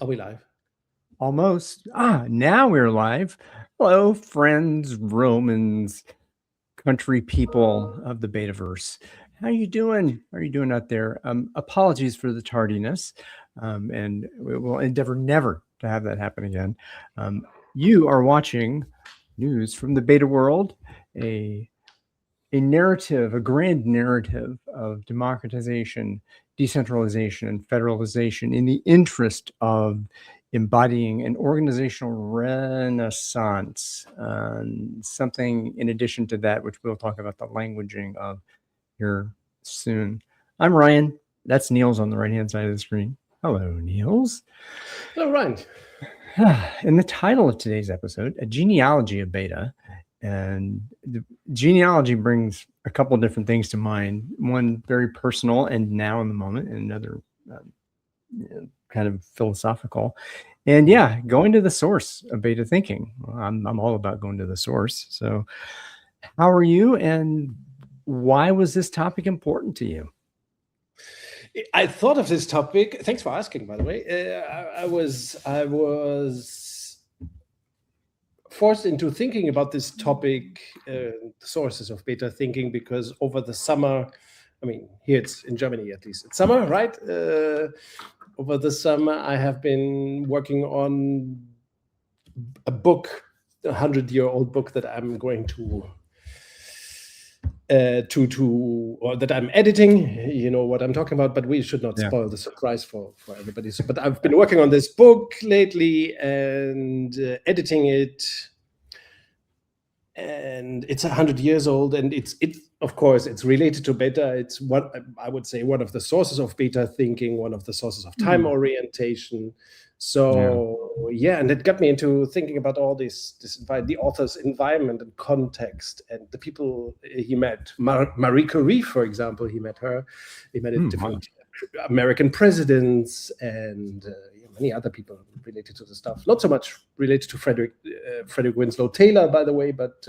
Are we live? Almost. Now we're live. Hello, friends, Romans, country people of the Betaverse. How you doing? How are you doing out there? Apologies for the tardiness, and we will endeavor never to have that happen again. You are watching news from the beta world, a narrative, a grand narrative of democratization, decentralization, and federalization in the interest of embodying an organizational renaissance. Something in addition to that, which we'll talk about the languaging of here soon. I'm Ryan. That's Niels on the right-hand side of the screen. Hello, Niels. Hello, Ryan. And the title of today's episode, A Genealogy of Beta. And the genealogy brings a couple of different things to mind. One very personal and now in the moment, and another kind of philosophical. And yeah, going to the source of beta thinking. I'm all about going to the source. So how are you, and why was this topic important to you? I thought of this topic. Thanks for asking, by the way. I was forced into thinking about this topic, sources of beta thinking, because over the summer, I mean, here it's in Germany at least, it's summer, right? Over the summer, I have been working on a book, a 100-year-old book that I'm going or that I'm editing. You know what I'm talking about, but we should not spoil the surprise for everybody. So, but I've been working on this book lately and editing it, and it's 100 years old, and it's of course it's related to beta. It's what I would say one of the sources of beta thinking, one of the sources of time orientation. So yeah, and it got me into thinking about all the author's environment and context, and the people he met. Marie Curie, for example, he met different American presidents and many other people related to the stuff. Not so much related to Frederick Winslow Taylor, by the way, but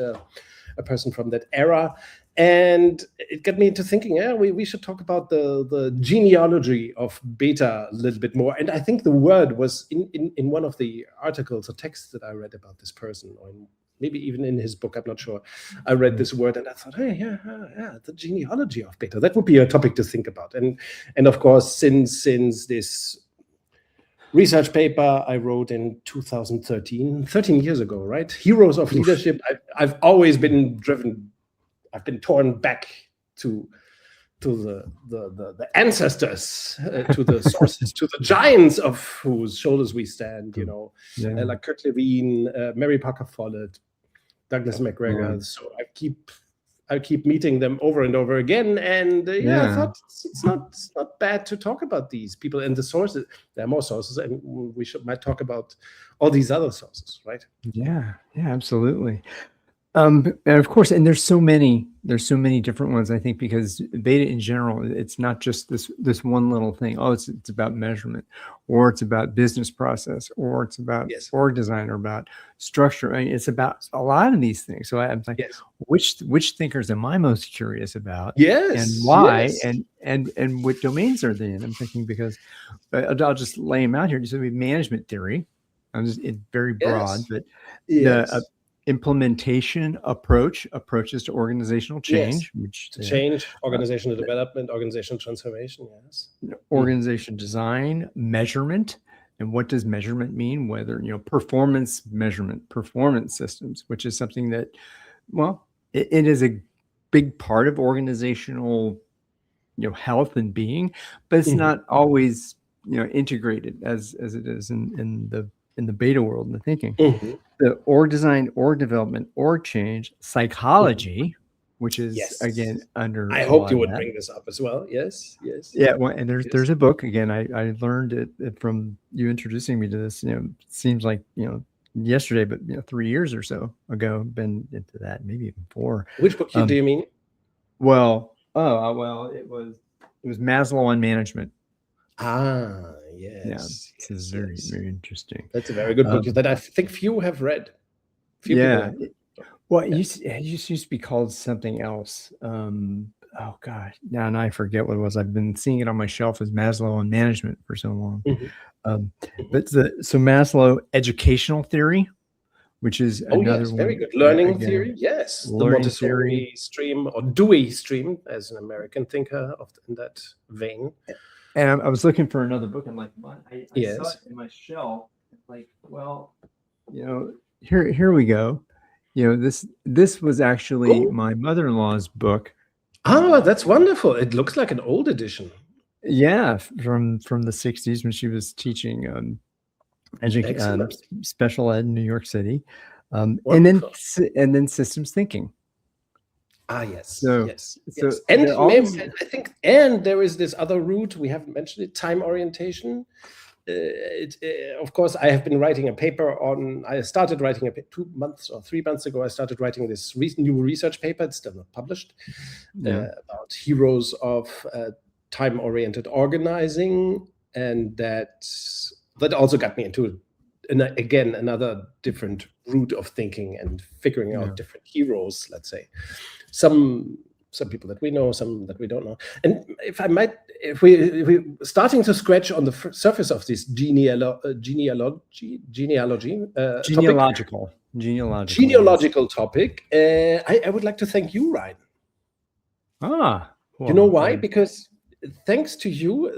a person from that era. And it got me into thinking, we should talk about the genealogy of beta a little bit more. And I think the word was in one of the articles or texts that I read about this person, or maybe even in his book, I'm not sure. I read this word and I thought, the genealogy of beta. That would be a topic to think about. And of course, since this research paper I wrote in 2013, 13 years ago, right? Heroes of Leadership. I've always been driven. I've been torn back to the ancestors, to the sources, to the giants of whose shoulders we stand. You know, like Kurt Lewin, Mary Parker Follett, Douglas McGregor. So I keep meeting them over and over again, and I thought it's not bad to talk about these people and the sources. There are more sources, and we might talk about all these other sources, right? Yeah, absolutely. And of course, and there's so many different ones, I think, because beta in general, it's not just this one little thing. Oh, it's about measurement, or it's about business process, or it's about org design, or about structure. I mean, it's about a lot of these things. So I'm like, which thinkers am I most curious about? And why? And what domains are they in? I'm thinking, because I'll just lay them out here. So we have management theory. It's very broad, but the implementation approaches to organizational change, which organizational development, organizational transformation, organization design, measurement. And what does measurement mean? Whether, performance measurement, performance systems, which is something that, it is a big part of organizational, health and being, but it's not always, integrated as it is in the beta world and the thinking. The org design, org development, org change, psychology, which is again under. I hope you would bring this up as well. Yes. Yeah, well, and there's a book again. I learned it from you introducing me to this. It seems like yesterday, but 3 years or so ago, been into that, maybe even 4. Which book do you mean? Well, it was Maslow on Management. Yes. This is very, very interesting. That's a very good book that I think few have read. Well, it used to be called something else. oh God, now I forget what it was. I've been seeing it on my shelf as Maslow and management for so long. Mhm. Um, Mhm. but so Maslow educational theory, which is Oh another yes, very one, good. Learning again, theory, yes. The learning theory. Montessori stream or Dewey stream, as an American thinker in that vein. And I was looking for another book. I'm like, what? I saw it Yes. in my shelf. Like, well, here we go. This was actually Oh, my mother-in-law's book. that's wonderful. It looks like an old edition. Yeah, from the 60s when she was teaching Excellent. special ed in New York City, and Wonderful. then systems thinking. Yes, So yes, so yes. And they're always I think, and there is this other route, we haven't mentioned it, time orientation. Of course, I have been writing a paper on, I started writing 2 months or 3 months ago, I started writing this new research paper, it's still not published, about heroes of time-oriented organizing. And that also got me into, again, another different route of thinking and figuring out different heroes, let's say. Some people that we know, some that we don't know. And if I might, if we starting to scratch on the surface of this genealogical topic, I would like to thank you, Ryan. Well, you know why? Because thanks to you,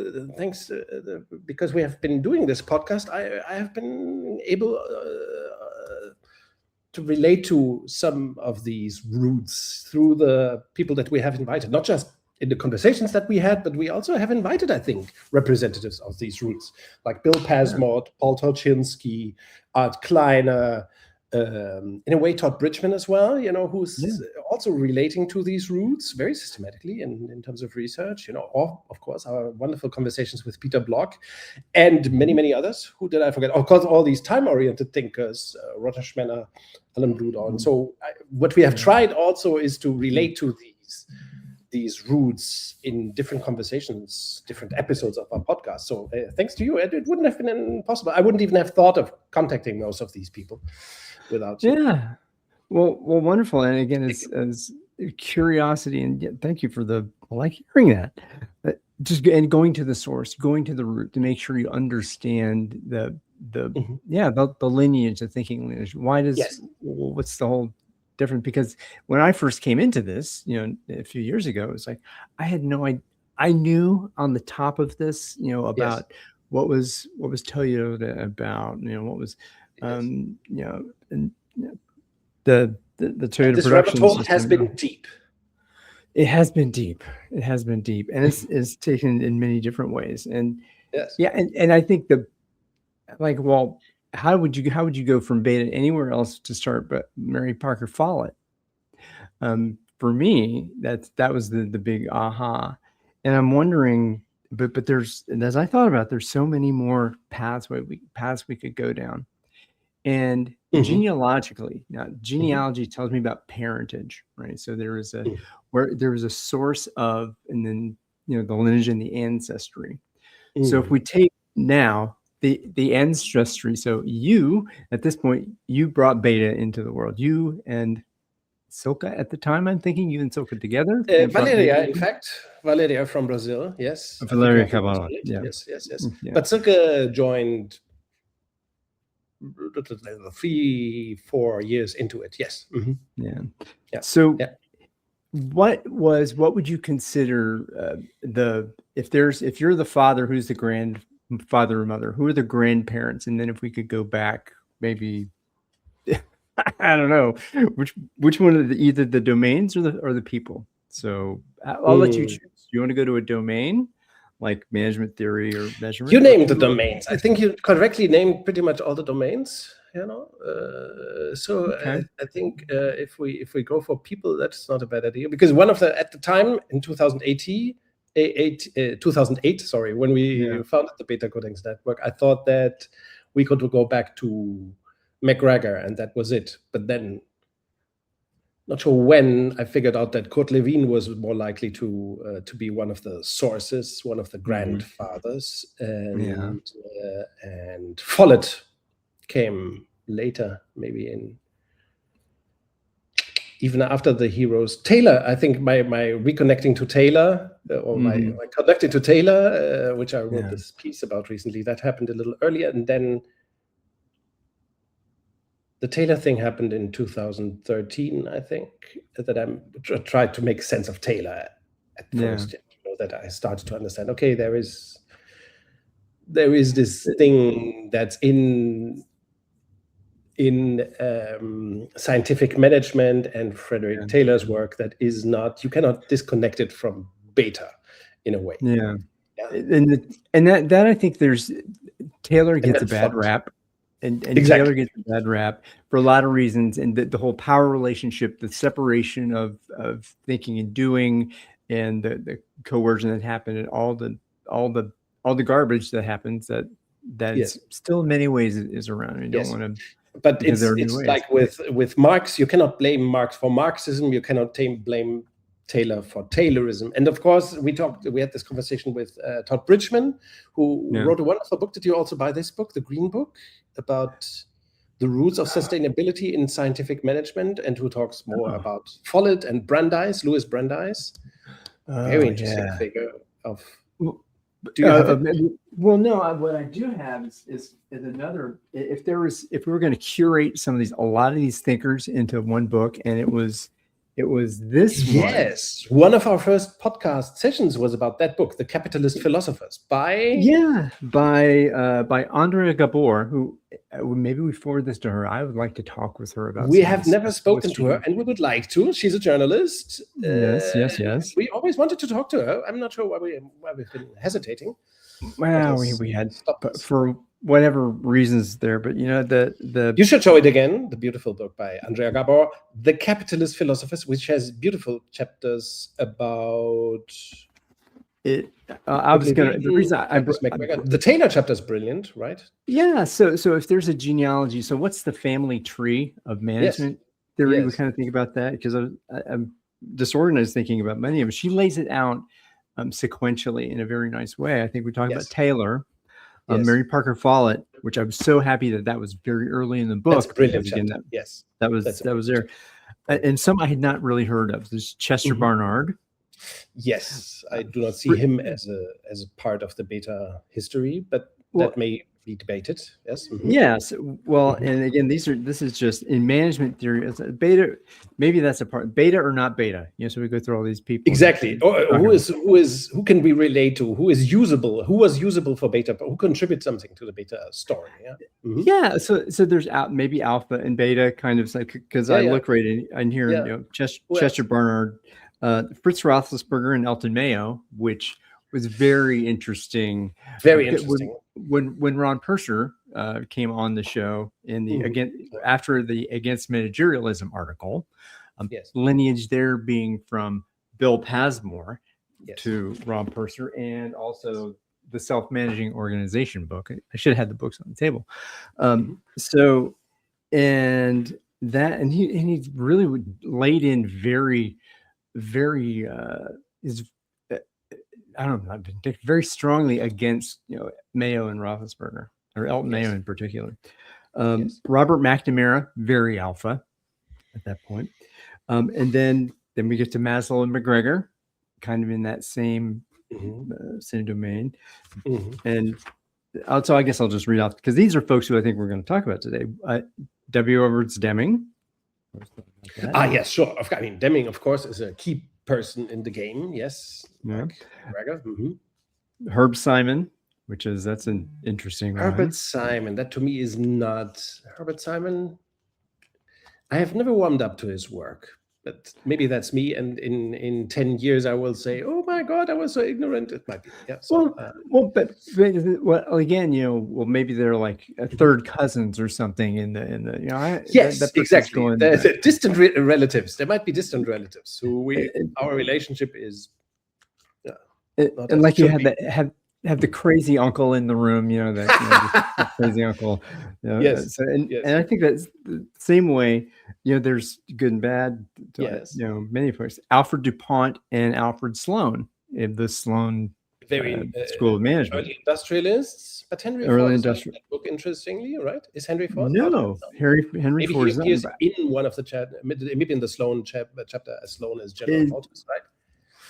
because we have been doing this podcast, I have been able to relate to some of these roots through the people that we have invited, not just in the conversations that we had, but we also have invited, I think, representatives of these roots, like Bill Pasmore, Paul Tolchinsky, Art Kleiner, in a way, Todd Bridgman as well, who's also relating to these roots very systematically in terms of research, or, of course, our wonderful conversations with Peter Block and many, many others. Who did I forget? Of course, all these time-oriented thinkers, Roger Schmenner, Alan Bludon. So what we have tried also is to relate to these roots in different conversations, different episodes of our podcast. So thanks to you, it wouldn't have been possible. I wouldn't even have thought of contacting most of these people without you. Yeah. Well, wonderful. And again, as curiosity, and thank you for I like hearing that. Just going to the source, going to the root to make sure you understand the lineage, the thinking lineage. What's the whole different? Because when I first came into this, a few years ago, it was like I had no idea. I knew on the top of this, about what was Toyota about, what was and the Toyota this production rabbit hole system has been deep. It has been deep. It has been deep, and it's taken in many different ways. And and I think how would you go from beta anywhere else to start but Mary Parker Follett? For me, that was the big aha. And I'm wondering, but and as I thought about it, there's so many more paths we could go down. And genealogically, now genealogy tells me about parentage, right? So there was a source of, and then the lineage and the ancestry. So if we take now the ancestry, so you at this point you brought beta into the world. You and Silka at the time, I'm thinking you and Silka together. Valeria, in fact, Valeria from Brazil, yes. Valeria Cabala, yes. But Silka joined 3-4 years into it, yes. So what would you consider if you're the father, who's the grandfather or mother, who are the grandparents? And then if we could go back, maybe I don't know which one of either the domains or the people. So I'll let you choose. You want to go to a domain like management theory or measurement? You named the domains. I think you correctly named pretty much all the domains. I think if we go for people, that's not a bad idea, because at the time in 2008, when we founded the Beta Codex Network, I thought that we could go back to McGregor and that was it. But then, not sure when, I figured out that Kurt Lewin was more likely to be one of the sources, one of the grandfathers, and Follett came later, maybe in even after the heroes. Taylor, I think my reconnecting to Taylor, or my connecting to Taylor, which I wrote this piece about recently, that happened a little earlier, and then the Taylor thing happened in 2013, I think, that I tried to make sense of Taylor at first. That I started to understand, okay, there is this thing that's in scientific management and Frederick Taylor's work that is not, you cannot disconnect it from beta in a way. And that I think Taylor gets a bad rap. And Taylor gets a bad rap for a lot of reasons, and the whole power relationship, the separation of thinking and doing, and the coercion that happened, and all the garbage that happens that is still in many ways is around. And you don't want to. But it's like with Marx, you cannot blame Marx for Marxism. You cannot blame Taylor for Taylorism. And of course, we had this conversation with Todd Bridgman, who wrote a wonderful book. Did you also buy this book, the Green Book, about the roots of sustainability in scientific management, and who talks more about Follett and Brandeis, Louis Brandeis? Very interesting figure of. Do you have well, no. What I do have is another. If we were going to curate a lot of these thinkers into one book, and it was this one. Yes, one of our first podcast sessions was about that book, The Capitalist Philosophers, by Andrea Gabor, who maybe we forward this to her. I would like to talk with her about. We have never spoken to her, and we would like to. She's a journalist. Yes. We always wanted to talk to her. I'm not sure why we've been hesitating. Well, we had for whatever reasons there, but you should show it again. The beautiful book by Andrea Gabor, The Capitalist Philosophers, which has beautiful chapters about it. I was gonna. The reason the Taylor chapter is brilliant, right? Yeah. So if there's a genealogy, so what's the family tree of management theory? We kind of think about that, because I'm disorganized thinking about many of them. She lays it out sequentially in a very nice way. I think we talked about Taylor. Mary Parker Follett, which I'm so happy that was very early in the book. That's brilliant. Again, that was there. And some I had not really heard of. There's Chester Barnard. Yes, I do not see him as a part of the beta history, but that may be debated. Yes. Yes. Well, and again, this is just in management theory. It's beta. Maybe that's a part. Beta or not beta. So we go through all these people. Exactly. Who can we relate to? Who is usable? Who was usable for beta? Who contributes something to the beta story? Yeah. So there's maybe alpha and beta kind of, because I look right in here. Chester Barnard, Fritz Roethlisberger, and Elton Mayo, which was very interesting. Very interesting. When Ron Purser came on the show after the Against Managerialism article, lineage there being from Bill Passmore to Ron Purser, and also the Self-Managing Organization book. I should have had the books on the table. He really laid in very, very very strongly against Mayo and Roethlisberger, or Elton Mayo in particular. Robert McNamara, very alpha at that point. And then we get to Maslow and McGregor, kind of in that same domain. And also, I guess I'll just read off, because these are folks who I think we're going to talk about today. W. Edwards Deming. Yes, sure. I mean, Deming, of course, is a key person in the game. Yes. Herb Simon, that's an interesting one. Herbert Simon, that to me is not Herbert Simon. I have never warmed up to his work, but maybe that's me. And in 10 years, I will say, "Oh my God, I was so ignorant." It might be. Yeah. So, again, maybe they're like third cousins or something in the. Yes, exactly. The distant relatives. There might be distant relatives who our relationship is. And like you have the crazy uncle in the room, the crazy uncle. Yes. And I think that's the same way. There's good and bad. Many folks. Alfred DuPont and Alfred Sloan, the Sloan very School of Management. early industrialists. But Henry Early Ford is not in industrial. that book, interestingly, right? Is Henry Ford? No, Henry Maybe Ford is he is not. in one of the maybe in the Sloan chapter as Sloan as General Motors, right?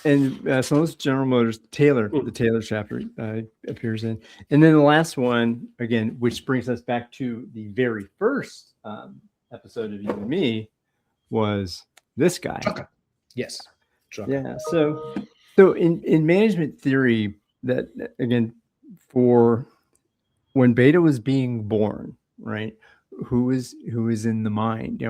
And Sloan's General Motors, the Taylor chapter appears in. And then the last one, again, which brings us back to the very first episode of You and Me, was this guy. Drucker. Yes. Drucker. Yeah. So in management theory, that again, for when Beta was being born, right? Who is in the mind?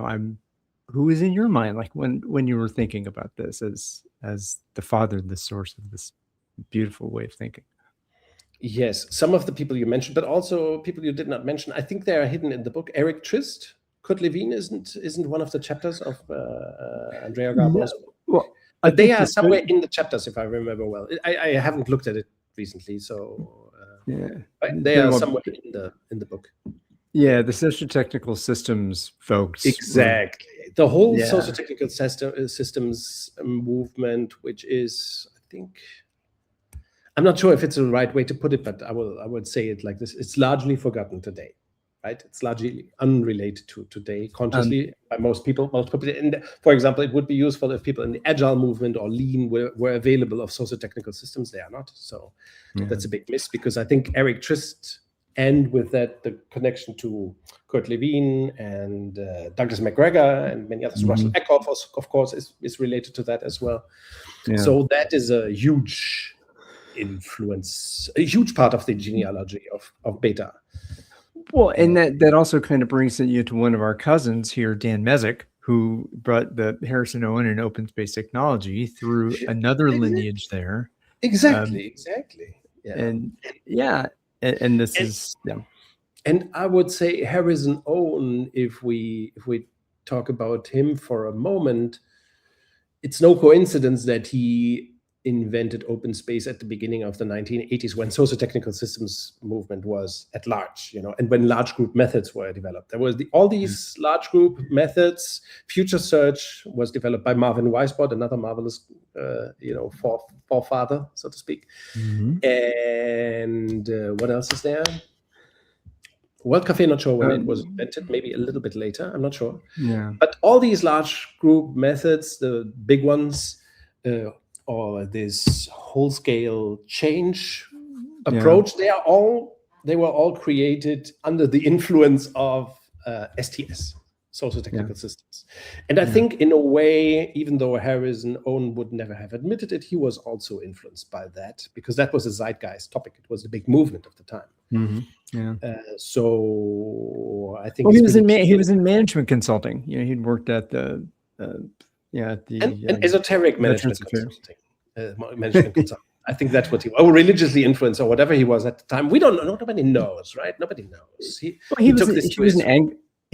Who is in your mind? Like when you were thinking about this as the father, the source of this beautiful way of thinking. Yes, some of the people you mentioned, but also people you did not mention. I think they are hidden in the book. Eric Trist, Kurt Lewin isn't one of the chapters of Andrea Garbo's book. Well, but they are somewhere in the chapters, if I remember well. I haven't looked at it recently, so but they are somewhere in the book. Yeah, the socio-technical systems folks. Exactly. The whole socio-technical systems movement, which is, I think, I'm not sure if it's the right way to put it, but I would say it like this. It's largely forgotten today, right? It's largely unrelated to today consciously by most people. And for example, it would be useful if people in the agile movement or lean were available of socio-technical systems. They are not. So that's a big miss, because I think Eric Trist, and with that, the connection to Kurt Lewin and Douglas McGregor and many others. Russell Eckhoff, of course, is related to that as well. Yeah. So that is a huge influence, a huge part of the genealogy of Beta. Well, and that also kind of brings you to one of our cousins here, Dan Mezek, who brought the Harrison Owen and open space technology through another lineage there. Exactly. Yeah. And this is and I would say Harrison Owen, if we talk about him for a moment, it's no coincidence that he invented open space at the beginning of the 1980s, when socio-technical systems movement was at large, and when large group methods were developed. There was all these large group methods. Future search was developed by Marvin Weisbord, another marvelous forefather, so to speak. And what else is there? World Cafe, not sure when it was invented, maybe a little bit later, I'm not sure. Yeah. But all these large group methods, the big ones, or this whole scale change approach, they were all created under the influence of STS, socio-technical systems. And I think in a way, even though Harrison Owen would never have admitted it, he was also influenced by that, because that was a zeitgeist topic. It was the big movement of the time. So I think he was in management consulting. He'd worked at the esoteric management consulting. Management consulting. I think that's what religiously influenced or whatever he was at the time. We don't know. Nobody knows, right? Nobody knows. He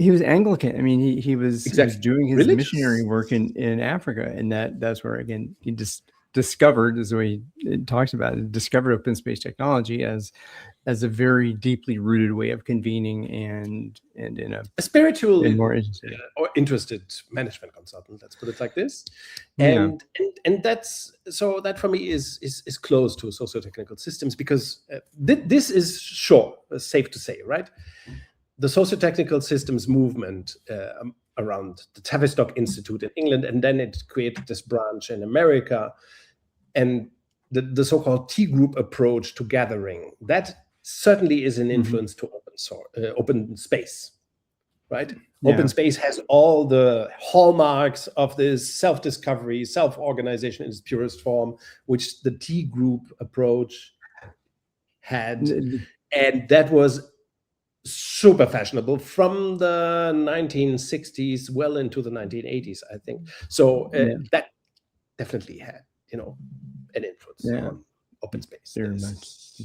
was Anglican. I mean, he was doing his missionary work in Africa, and that's where again he just discovered, as the way he talks about it, discovered open space technology as a very deeply rooted way of convening and in a spiritual more interested management consultant. Let's put it like this. And that's so that for me is close to socio-technical systems, because this is safe to say, right? The socio-technical systems movement around the Tavistock Institute in England, and then it created this branch in America, and the so-called T group approach to gathering, that certainly is an influence to open space, right? Open space has all the hallmarks of this self-discovery, self-organization in its purest form, which the T group approach had, and that was super fashionable from the 1960s well into the 1980s, I think. So that definitely had, an influence on open space. Very much.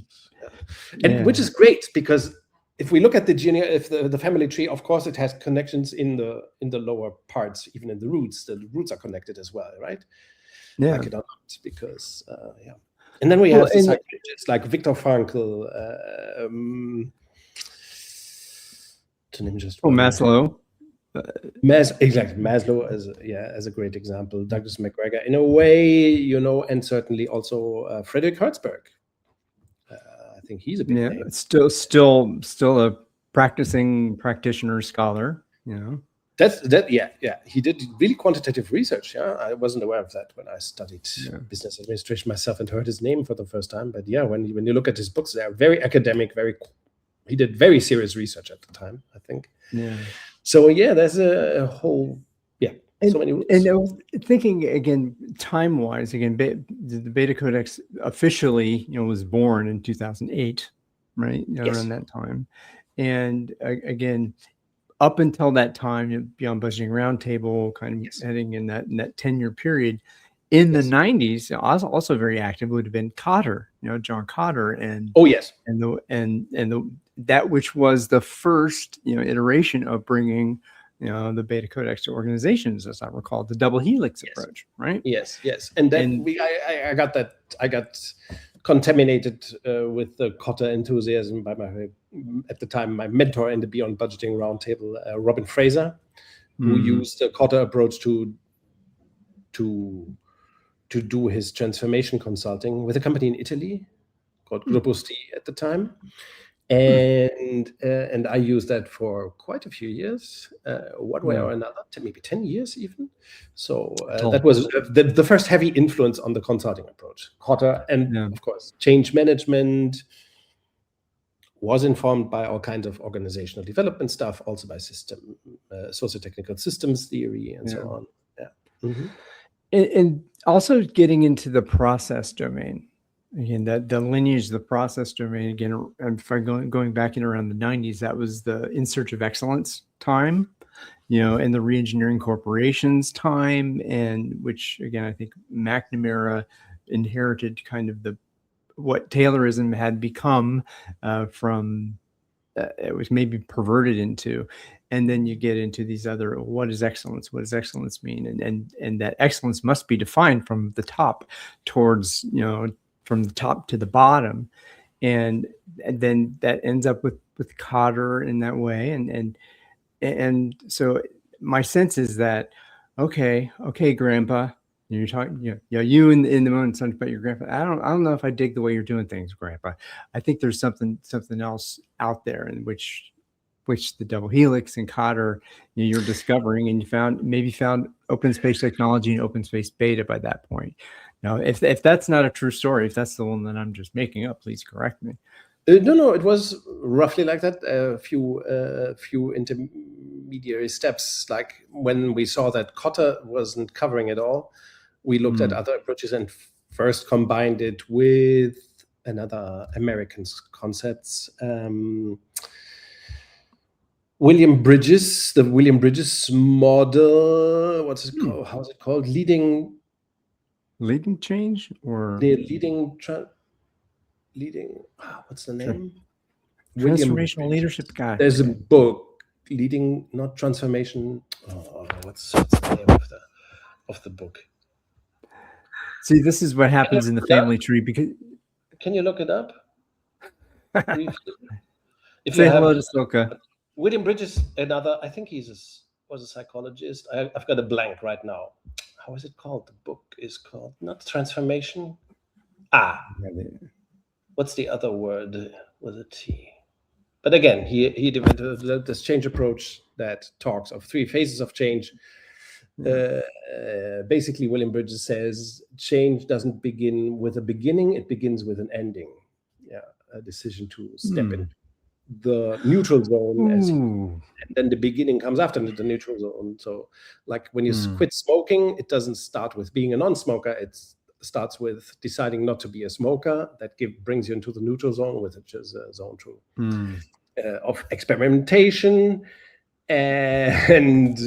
And which is great, because if we look at the family tree, of course, it has connections in the lower parts, even in the roots. The roots are connected as well, right? Yeah. Like it or not, because and then we have psychologists like Viktor Frankl, to name just one. Maslow. Exactly, Maslow as a great example. Douglas McGregor, in a way, and certainly also Frederick Herzberg, think he's a big name. Still a practicing practitioner scholar, Yeah. He did really quantitative research. Yeah, I wasn't aware of that when I studied business administration myself and heard his name for the first time. But yeah, when you look at his books, they are very academic. He did very serious research at the time, I think. Yeah. So yeah, there's a whole so many rules. And I was thinking again, time-wise, the Beta Codex officially, was born in 2008, right? Around that time, and again, up until that time, Beyond Budgeting Roundtable, kind of heading in that 10-year period. In the 90s, also very active would have been Cotter, John Cotter, and that which was the first iteration of bringing the Beta Codex to organizations, as I recall, the double helix approach, right? Yes, and then I got contaminated with the Cotter enthusiasm by at the time my mentor in the Beyond Budgeting Roundtable, Robin Fraser, who used the Cotter approach to do his transformation consulting with a company in Italy called Gruppo Sti at the time. And I used that for quite a few years, one way or another, maybe 10 years even. So that was the first heavy influence on the consulting approach. Cotter, and of course, change management was informed by all kinds of organizational development stuff, also by socio-technical systems theory and so on. Yeah. Mm-hmm. And also getting into the process domain. Again, that the lineage, the process domain, again, if I'm going back in around the 90s, that was the In Search of Excellence time, and the Reengineering Corporation's time, and which, again, I think McNamara inherited kind of what Taylorism had become from, it was maybe perverted into. And then you get into these other, what does excellence mean? And that excellence must be defined from the top towards, from the top to the bottom, and then that ends up with Cotter in that way, and so my sense is that okay, Grandpa, you're talking, you in the moment talking about your grandpa. I don't know if I dig the way you're doing things, Grandpa. I think there's something else out there in which the double helix and Cotter you're discovering, and you found open space technology and open space beta by that point. Now, if that's not a true story, if that's the one that I'm just making up, please correct me. No, it was roughly like that. A few intermediary steps. Like when we saw that Cotter wasn't covering it all, we looked at other approaches and first combined it with another American concepts. William Bridges, the William Bridges model. What's it called? How's it called? Leading change, or leading. What's the name? Transformational Leadership Guide. There's a book, Leading, not Transformation. What's the name of the book? See, this is what happens in the family tree. Because can you look it up? Say hello to Silka. William Bridges, another. I think was a psychologist. I've got a blank right now. How is it called? The book is called not Transformation. What's the other word with a T? But again, he developed this change approach that talks of 3 phases of change. Basically, William Bridges says change doesn't begin with a beginning; it begins with an ending. Yeah, a decision to step in the neutral zone, and then the beginning comes after the neutral zone. So, like when you quit smoking, it doesn't start with being a non-smoker. It starts with deciding not to be a smoker. That brings you into the neutral zone, which is a zone of experimentation. And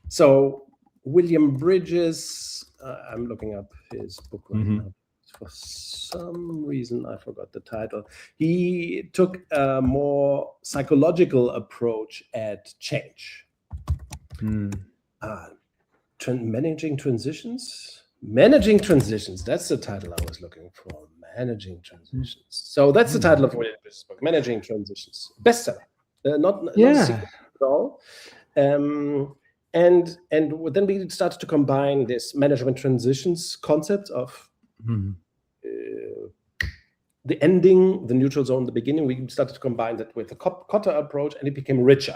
so William Bridges, I'm looking up his book right now. For some reason, I forgot the title. He took a more psychological approach at change. Managing transitions? Managing Transitions. That's the title I was looking for. Managing Transitions. So that's the title of William Bridges' book, Managing Transitions. Bestseller. Not a secret at all. And then we started to combine this management transitions concept of the ending, the neutral zone, the beginning, we started to combine that with the Kotter approach, and it became richer.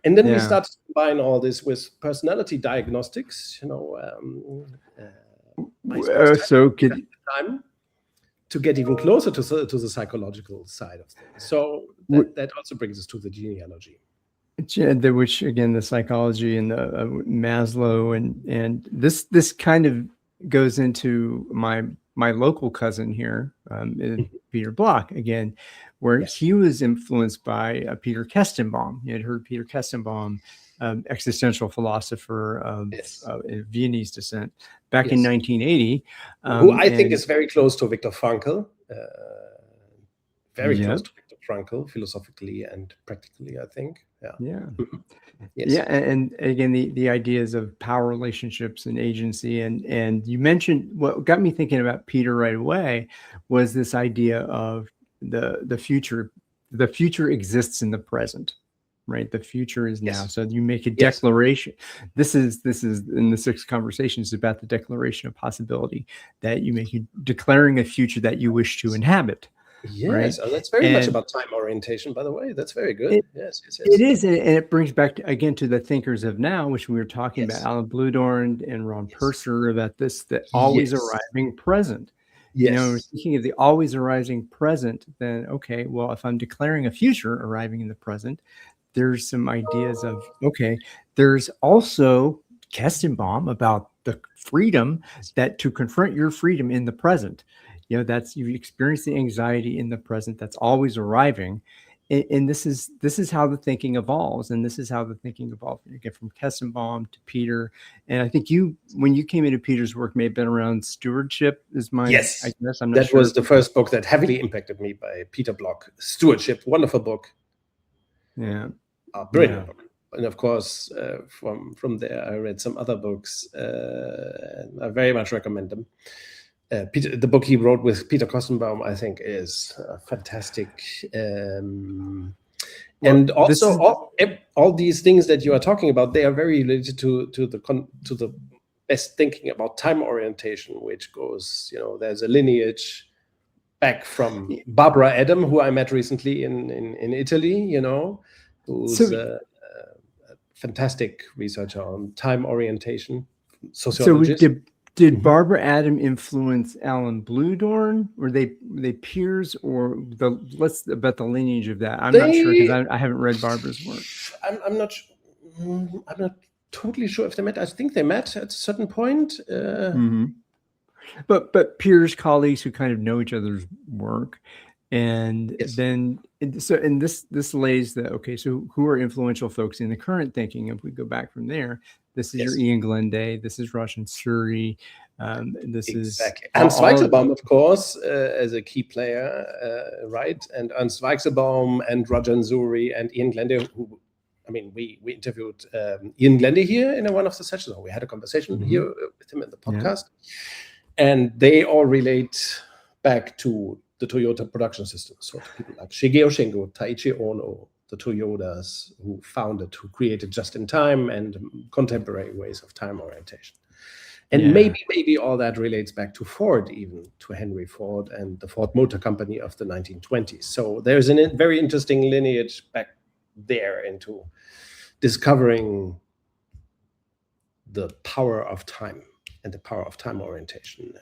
And then we started to combine all this with personality diagnostics, time to get even closer to the psychological side of things. So that also brings us to the genealogy. Which again, the psychology and the Maslow and this kind of goes into my local cousin here, Peter Block again, where he was influenced by Peter Kestenbaum. You had heard Peter Kestenbaum, existential philosopher of Viennese descent, back in 1980, who I think is very close to Viktor Frankl. Very close to Viktor Frankl, philosophically and practically, I think. And again, the ideas of power relationships and agency, and you mentioned what got me thinking about Peter right away was this idea of the future. The future exists in the present, right? The future is now. So you make a declaration. This is in the sixth conversation is about the declaration of possibility, that you make declaring a future that you wish to inhabit. Yes, right? And that's very much about time orientation, by the way. That's very good. Yes. It is, and it brings back again to the thinkers of now, which we were talking about, Alan Bludorn and Ron Purser, about the always arriving present. Thinking of the always arising present, then okay, well, if I'm declaring a future arriving in the present, there's some ideas of there's also Kestenbaum about the freedom that to confront your freedom in the present. That's you experience the anxiety in the present that's always arriving, and this is how the thinking evolves, and this is how the thinking evolved. You get from Kestenbaum to Peter, and I think when you came into Peter's work may have been around stewardship. Is my I guess I'm not sure. Was the first book that heavily impacted me by Peter Block. Stewardship, wonderful book. Brilliant book. And of course, from there, I read some other books. And I very much recommend them. The book he wrote with Peter Kestenbaum, I think, is fantastic. And also, all these things that you are talking about, they are very related to the best thinking about time orientation, which goes, there's a lineage back from Barbara Adam, who I met recently in Italy, who's a fantastic researcher on time orientation, sociologist. So did Barbara Adam influence Alan Bludorn? Were they peers, or about the lineage of that? I'm not sure, because I haven't read Barbara's work. I'm not totally sure if they met. I think they met at a certain point. But peers, colleagues who kind of know each other's work, and then this lays so who are influential folks in the current thinking? If we go back from there. This is your Ian Glenday. This is Roshan Suri. This is Ernst Weichselbaum, of course, as a key player, right? And Ernst Weichselbaum and Rajan Suri and Ian Glenday, who, we interviewed Ian Glenday here in one of the sessions. We had a conversation here with him in the podcast, and they all relate back to the Toyota production system. So people like Shigeo Shingo, Taiichi Ono, the Toyotas who created just-in-time and contemporary ways of time orientation. And maybe all that relates back to Ford, even to Henry Ford and the Ford Motor Company of the 1920s. So there's a very interesting lineage back there into discovering the power of time and the power of time orientation.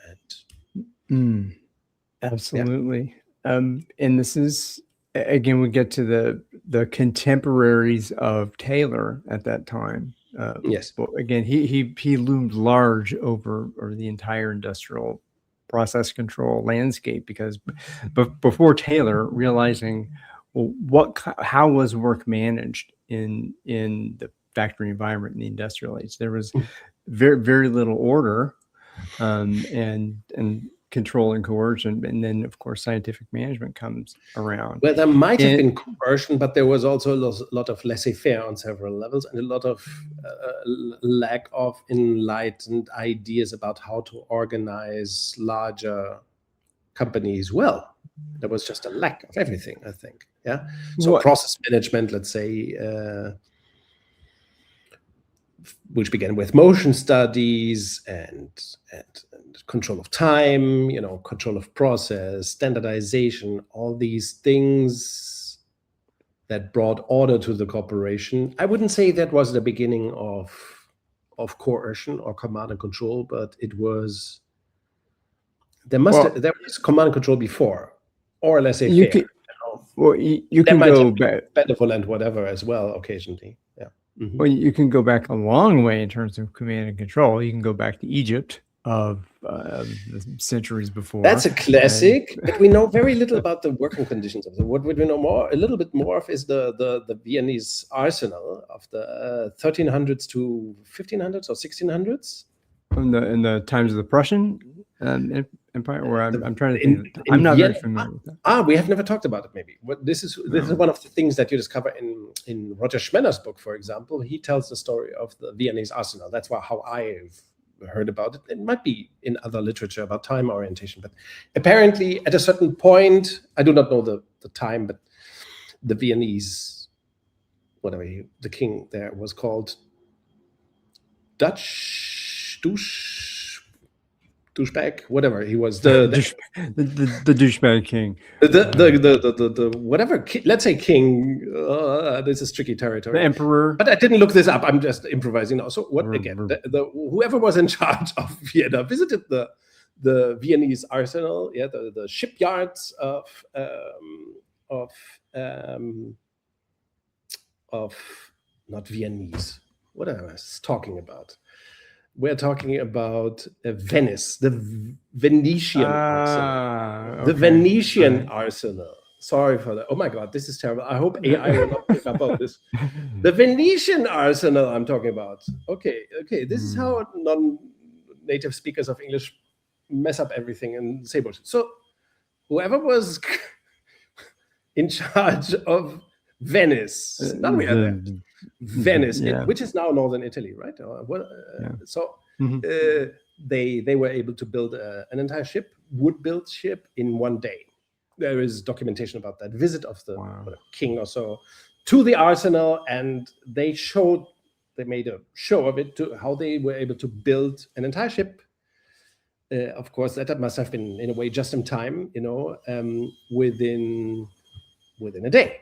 Absolutely. And this is, again, we get to the contemporaries of Taylor at that time. But again, he loomed large over the entire industrial process control landscape, because before Taylor, realizing how was work managed in the factory environment in the industrial age, there was very, very little order, and control and coercion, and then of course scientific management comes around. Well, there might have been coercion, but there was also a lot of laissez-faire on several levels, and a lot of lack of enlightened ideas about how to organize larger companies well. There was just a lack of everything, I think. So process management, let's say, which began with motion studies and control of time, control of process, standardization, all these things that brought order to the corporation. I wouldn't say that was the beginning of coercion or command and control, but it was. There was command and control before, or laissez-faire. You can go back, benevolent, whatever, as well, occasionally. Yeah. Mm-hmm. Well, you can go back a long way in terms of command and control. You can go back to Egypt of centuries before. That's a classic, but we know very little about the working conditions of it. What we know a little bit more of is the Viennese arsenal of the 1300s to 1500s or 1600s. In the times of the Prussian Empire, where I'm trying to think. I'm not very familiar with that. We have never talked about it. Maybe this is one of the things that you discover in Roger Schmenner's book, for example. He tells the story of the Viennese arsenal. That's how I've heard about it. It might be in other literature about time orientation, but apparently at a certain point, I do not know the time, but the Viennese, whatever the king there was called, douchebag, whatever he was, the douchebag king, the whatever, let's say king. This is tricky territory. The emperor. But I didn't look this up. I'm just improvising now. So what again? Whoever was in charge of Vienna visited the Viennese arsenal, the shipyards of not Viennese. What am I talking about? We're talking about Venice, the Venetian arsenal. Okay. The Venetian arsenal. Sorry for that. Oh my God, this is terrible. I hope AI will not pick up on this. The Venetian arsenal I'm talking about. Okay. This is how non-native speakers of English mess up everything and say bullshit. So whoever was in charge of Venice, now we are there. Venice, which is now northern Italy, right? So they were able to build an entire ship, wood-built ship, in one day. There is documentation about that visit of the king or so to the arsenal, and they made a show of it, to how they were able to build an entire ship. Of course, that must have been in a way just in time, within a day.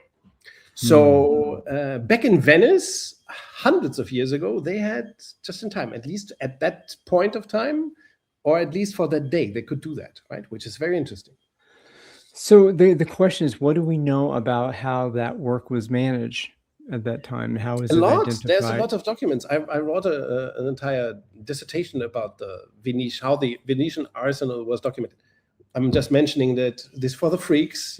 So back in Venice, hundreds of years ago, they had just in time, at least at that point of time, or at least for that day, they could do that, right? Which is very interesting. So the question is, what do we know about how that work was managed at that time? How is it identified? There's a lot of documents. I wrote an entire dissertation about how the Venetian arsenal was documented. I'm just mentioning that this for the freaks,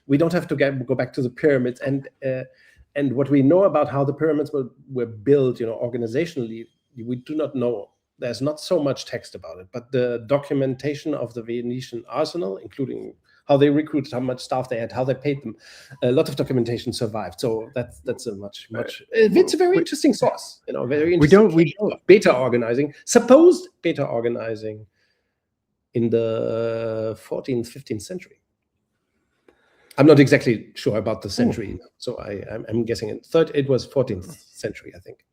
we don't have to go back to the pyramids, and what we know about how the pyramids were built, organizationally, we do not know. There's not so much text about it, but the documentation of the Venetian arsenal, including how they recruited, how much staff they had, how they paid them, a lot of documentation survived. So that's a much it's a very interesting source, very interesting. We don't beta organizing, supposed beta organizing, in the 14th, 15th century. I'm not exactly sure about the century, so I'm guessing it was 14th century, I think.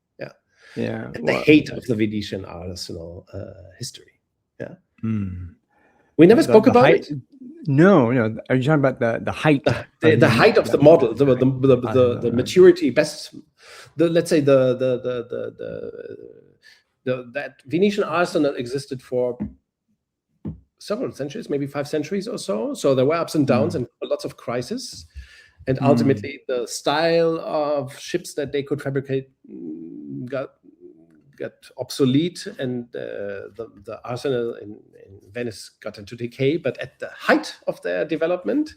Yeah. At the height of the Venetian arsenal history. Yeah. We never spoke about it. No. Are you talking about the height? The height of the model, the maturity, let's say that Venetian arsenal existed for several centuries, maybe 5 centuries or so. So there were ups and downs and lots of crises. And ultimately, the style of ships that they could fabricate got obsolete, and the arsenal in Venice got into decay. But at the height of their development,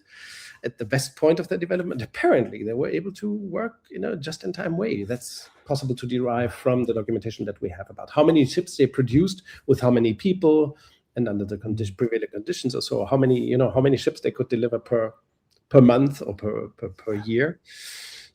at the best point of their development, apparently they were able to work in a just-in-time way. That's possible to derive from the documentation that we have about how many ships they produced with how many people, and under the prevailing conditions, or so, how many ships they could deliver per month or per year.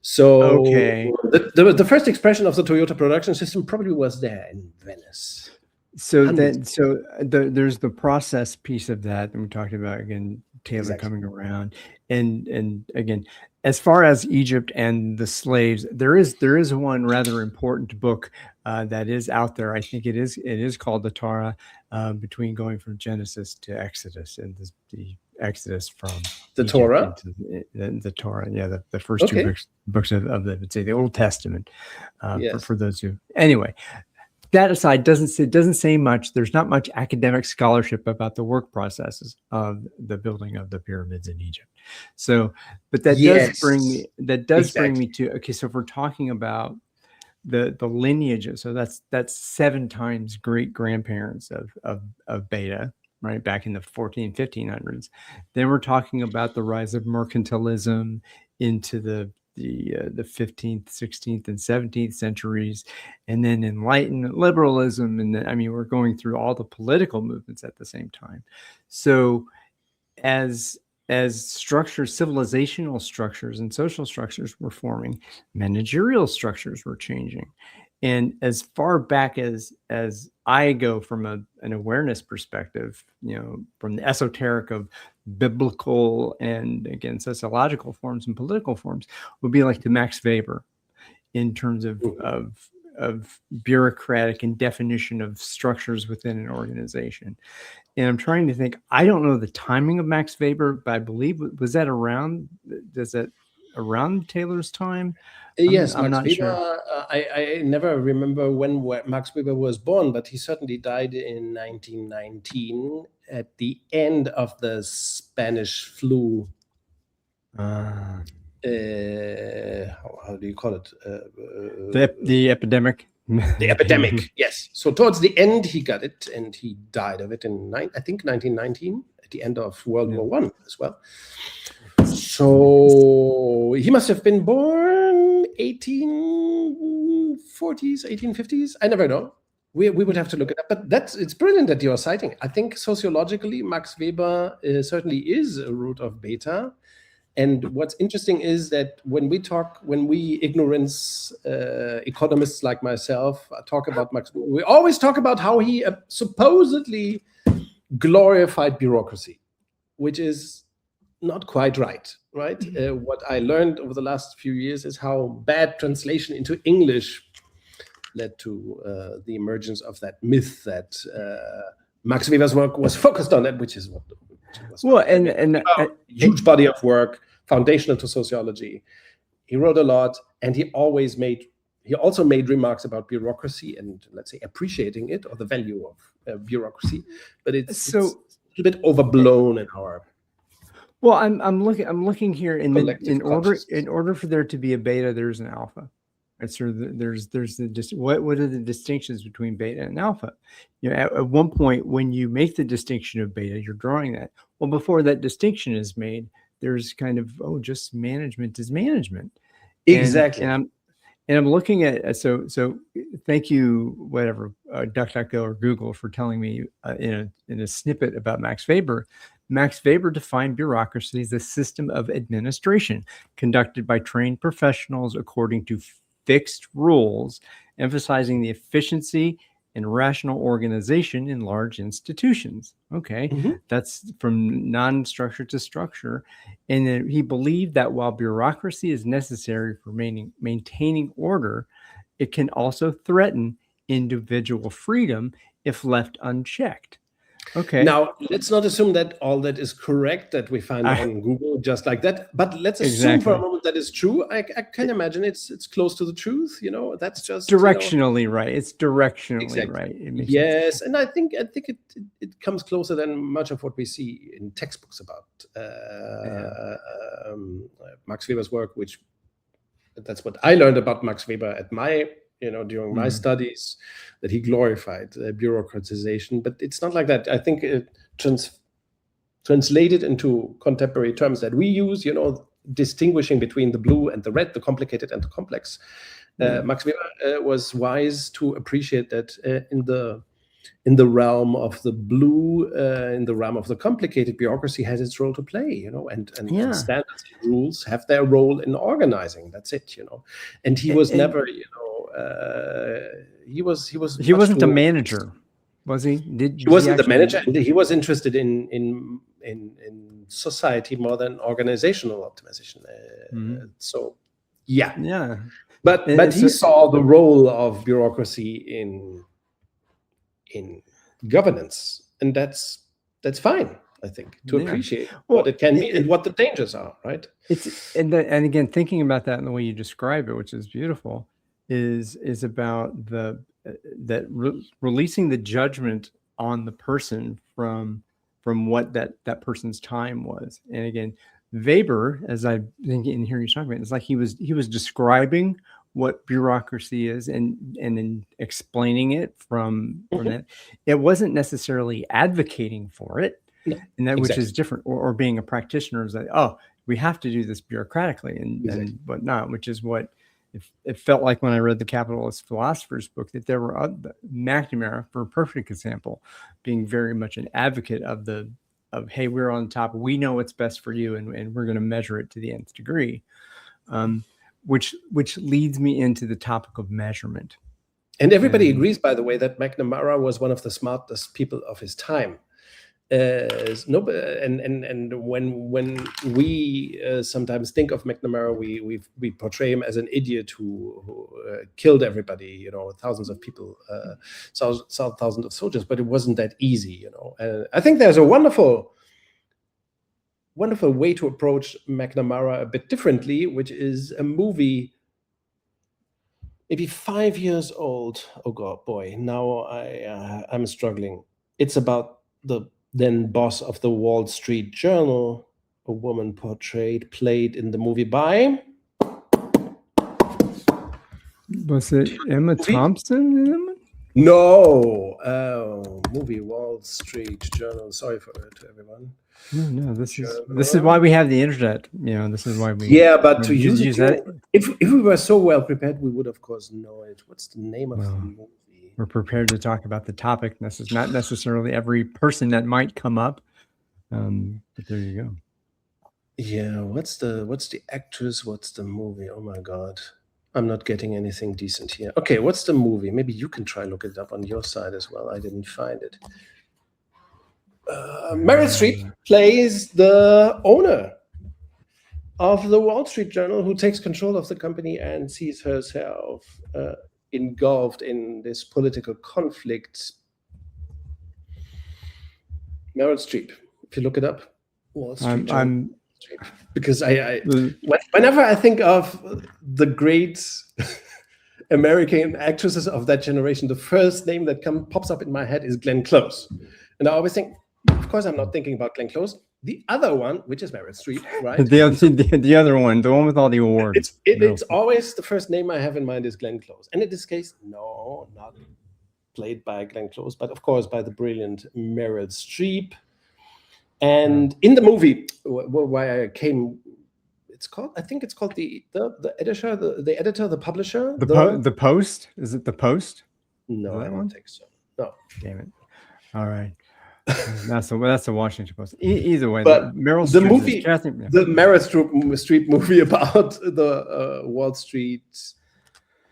So the first expression of the Toyota production system probably was there in Venice. So there's the process piece of that, and we talked about again Taylor Exactly. coming around. And again, as far as Egypt and the slaves, there is one rather important book that is out there. I think it is called the Torah, between going from Genesis to Exodus, and the Exodus from The Egypt Torah. into the Torah. Yeah, the first two Okay. books of the, let's say, the Old Testament. Yes. For those who, anyway, that aside, doesn't say much. There's not much academic scholarship about the work processes of the building of the pyramids in Egypt. So, but that Yes. does bring me to, okay, so if we're talking about the lineage, so that's 7 times great grandparents of Beta, right, back in the 1500s. Then we're talking about the rise of mercantilism into the 15th, 16th, and 17th centuries, and then Enlightenment liberalism, and then, I mean, we're going through all the political movements at the same time. So as structures, civilizational structures and social structures were forming, managerial structures were changing. And as far back as I go from an awareness perspective, from the esoteric of biblical and, again, sociological forms and political forms, would be like to Max Weber in terms of bureaucratic and definition of structures within an organization. And I'm trying to think, I don't know the timing of Max Weber, but I believe, was that around Taylor's time? Yes, I'm Max not Weber. sure. I never remember when Max Weber was born, but he certainly died in 1919 at the end of the Spanish flu. How do you call it? The epidemic. The epidemic. Yes. So towards the end, he got it, and he died of it in I think 1919, at the end of World War I as well. So he must have been born 1840s, 1850s. I never know. We would have to look it up. But it's brilliant that you're citing. I think sociologically, Max Weber certainly is a root of Beta. And what's interesting is that when we ignorance economists like myself talk about Max Weber, we always talk about how he supposedly glorified bureaucracy, which is not quite right? What I learned over the last few years is how bad translation into English led to the emergence of that myth that Max Weber's work was focused on that, which is what was. Well, and huge body of work, foundational to sociology. He wrote a lot, and he also made remarks about bureaucracy and, let's say, appreciating it, or the value of bureaucracy. But it's a little bit overblown in our. Well, I'm looking here in order for there to be a beta, there's an alpha. And so there's what are the distinctions between beta and alpha? At one point, when you make the distinction of beta, you're drawing that. Well, before that distinction is made, there's kind of, just management is management. Exactly. And I'm looking at, so thank you, whatever, DuckDuckGo or Google, for telling me in a snippet about Max Weber. Max Weber defined bureaucracy as a system of administration conducted by trained professionals according to fixed rules, emphasizing the efficiency and rational organization in large institutions. Okay, that's from non-structure to structure. And then he believed that while bureaucracy is necessary for maintaining order, it can also threaten individual freedom if left unchecked. Okay. Now, let's not assume that all that is correct that we find on Google just like that. But let's assume for a moment that is true. I can imagine it's close to the truth. That's just directionally right. It's directionally right. It makes sense. And I think it comes closer than much of what we see in textbooks about Max Weber's work. Which that's what I learned about Max Weber at my. During my studies, that he glorified bureaucratization, but it's not like that. I think it translated into contemporary terms that we use, distinguishing between the blue and the red, the complicated and the complex. Max Weber was wise to appreciate that in the realm of the blue, in the realm of the complicated, bureaucracy has its role to play, and standards and rules have their role in organizing. That's it, And he was never, he wasn't a manager, was he? He wasn't the manager, and he was interested in society more than organizational optimization. So, yeah. Yeah. But he saw the role of bureaucracy in governance, and that's fine, I think, to appreciate what it can be and what the dangers are, right? And again, thinking about that in the way you describe it, which is beautiful, is about releasing the judgment on the person from what that person's time was. And again, Weber, as I think in here you're talking about, it's like he was describing what bureaucracy is and then explaining it from that. It wasn't necessarily advocating for it, and that which is different, or being a practitioner is like, oh, we have to do this bureaucratically and whatnot, which is what it felt like when I read the Capitalist Philosopher's book, that there were McNamara, for a perfect example, being very much an advocate of hey, we're on top, we know what's best for you, and we're going to measure it to the nth degree, which leads me into the topic of measurement. And everybody agrees, by the way, that McNamara was one of the smartest people of his time. And when we sometimes think of McNamara, we portray him as an idiot who killed everybody, thousands of people, thousands of soldiers. But it wasn't that easy, I think there's a wonderful way to approach McNamara a bit differently, which is a movie maybe 5 years old. Oh God, boy! Now I'm struggling. It's about the then boss of the Wall Street Journal, a woman played in the movie by... Was it Emma Thompson? No, movie Wall Street Journal. Sorry to everyone. No, this is why we have the internet. This is why we. Yeah, but to use that, if we were so well prepared, we would of course know it. What's the name of the movie? We're prepared to talk about the topic. This is not necessarily every person that might come up, but there you go. Yeah, what's the actress? What's the movie? Oh my God, I'm not getting anything decent here. Okay, what's the movie? Maybe you can try look it up on your side as well. I didn't find it. Meryl Streep plays the owner of the Wall Street Journal, who takes control of the company and sees herself engulfed in this political conflict. Meryl Streep, if you look it up, Wall Street Journal. Because whenever I think of the great American actresses of that generation, the first name that pops up in my head is Glenn Close, and I always think, of course, I'm not thinking about Glenn Close. The other one, which is Meryl Streep, right? The other one, the one with all the awards. It's always the first name I have in mind is Glenn Close. And in this case, no, not played by Glenn Close, but of course by the brilliant Meryl Streep. And in the movie, why I came, I think it's called the editor, the publisher. The Post? Is it the Post? No, I don't think so. No. Damn it. All right. That's the Washington Post. Either way, but Meryl the Streep movie, the Meryl Streep movie about the Wall Street,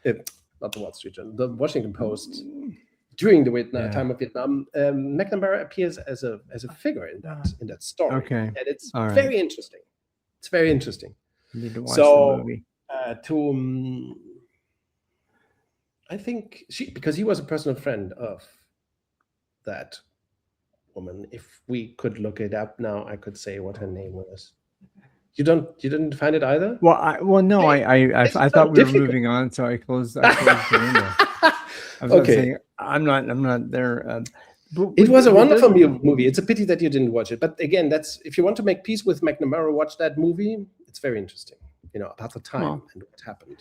not the Wall Street, the Washington Post during the time of Vietnam. McNamara appears as a figure in that story. Okay, and it's very interesting. It's very interesting. You need to watch the movie. I think because he was a personal friend of that woman. If we could look it up now, I could say what her name was. You didn't find it either? Well, no. I thought we were moving on, so I closed the window. Okay, I'm not there. It was a wonderful movie. It's a pity that you didn't watch it. But again, that's if you want to make peace with McNamara, watch that movie. It's very interesting. About the time and what happened.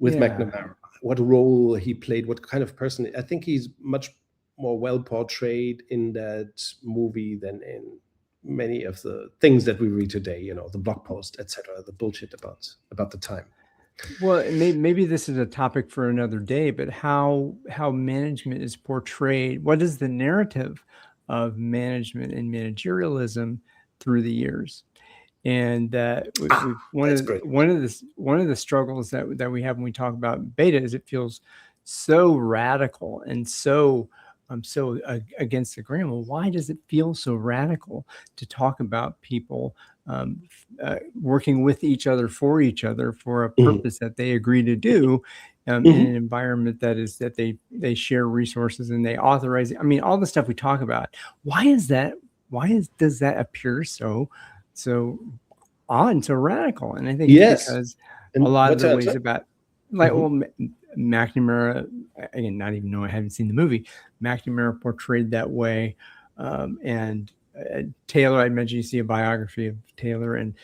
With McNamara, what role he played, what kind of person. I think he's much more well portrayed in that movie than in many of the things that we read today, the blog post, etc., the bullshit about the time. Well, maybe this is a topic for another day, but how management is portrayed, what is the narrative of management and managerialism through the years? And one of the struggles that we have when we talk about beta is it feels so radical and so so against the grain. Well, why does it feel so radical to talk about people working with each other for a purpose that they agree to do in an environment that they share resources and they authorize? I mean, all the stuff we talk about. Why is that? Does that appear so odd and so radical? And I think it's because a lot of the ways about, like, well, McNamara, again, not even though I haven't seen the movie, McNamara portrayed that way. And Taylor, I mentioned, you see a biography of Taylor and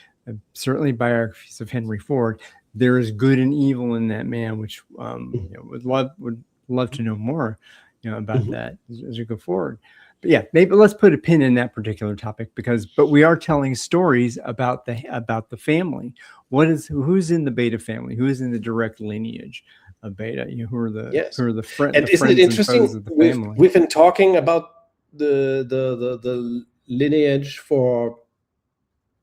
certainly biographies of Henry Ford. There is good and evil in that man, which would love to know more, about that as we go forward. But yeah, maybe let's put a pin in that particular topic but we are telling stories about the family. Who's in the Beta family? Who is in the direct lineage of Beta? Who are the friends? And isn't it interesting? Of the family? We've been talking about the lineage for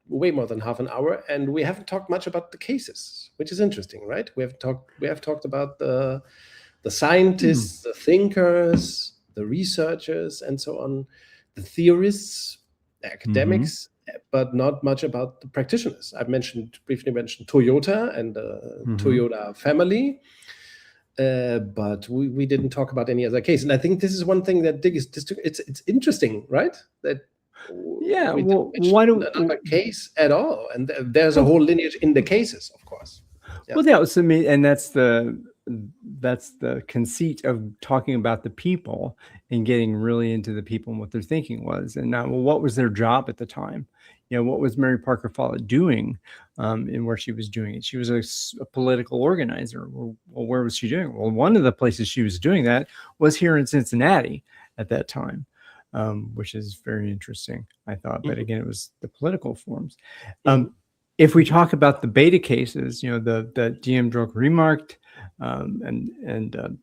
way more than half an hour, and we haven't talked much about the cases, which is interesting, right? We have talked about the scientists, the thinkers, the researchers, and so on, the theorists, academics, but not much about the practitioners. I've briefly mentioned Toyota and the Toyota family, but we didn't talk about any other case. And I think this is one thing that it's interesting, right? That why don't another case at all? And there's a whole lineage in the cases, of course. Yeah. Well, that was and that's the conceit of talking about the people and getting really into the people and what their thinking was. And now, what was their job at the time? What was Mary Parker Follett doing and where she was doing it? She was a political organizer. Well, where was she doing it? Well, one of the places she was doing that was here in Cincinnati at that time, which is very interesting, I thought. But again, it was the political forms. If we talk about the Beta cases, the DM Drog remarked, Statoil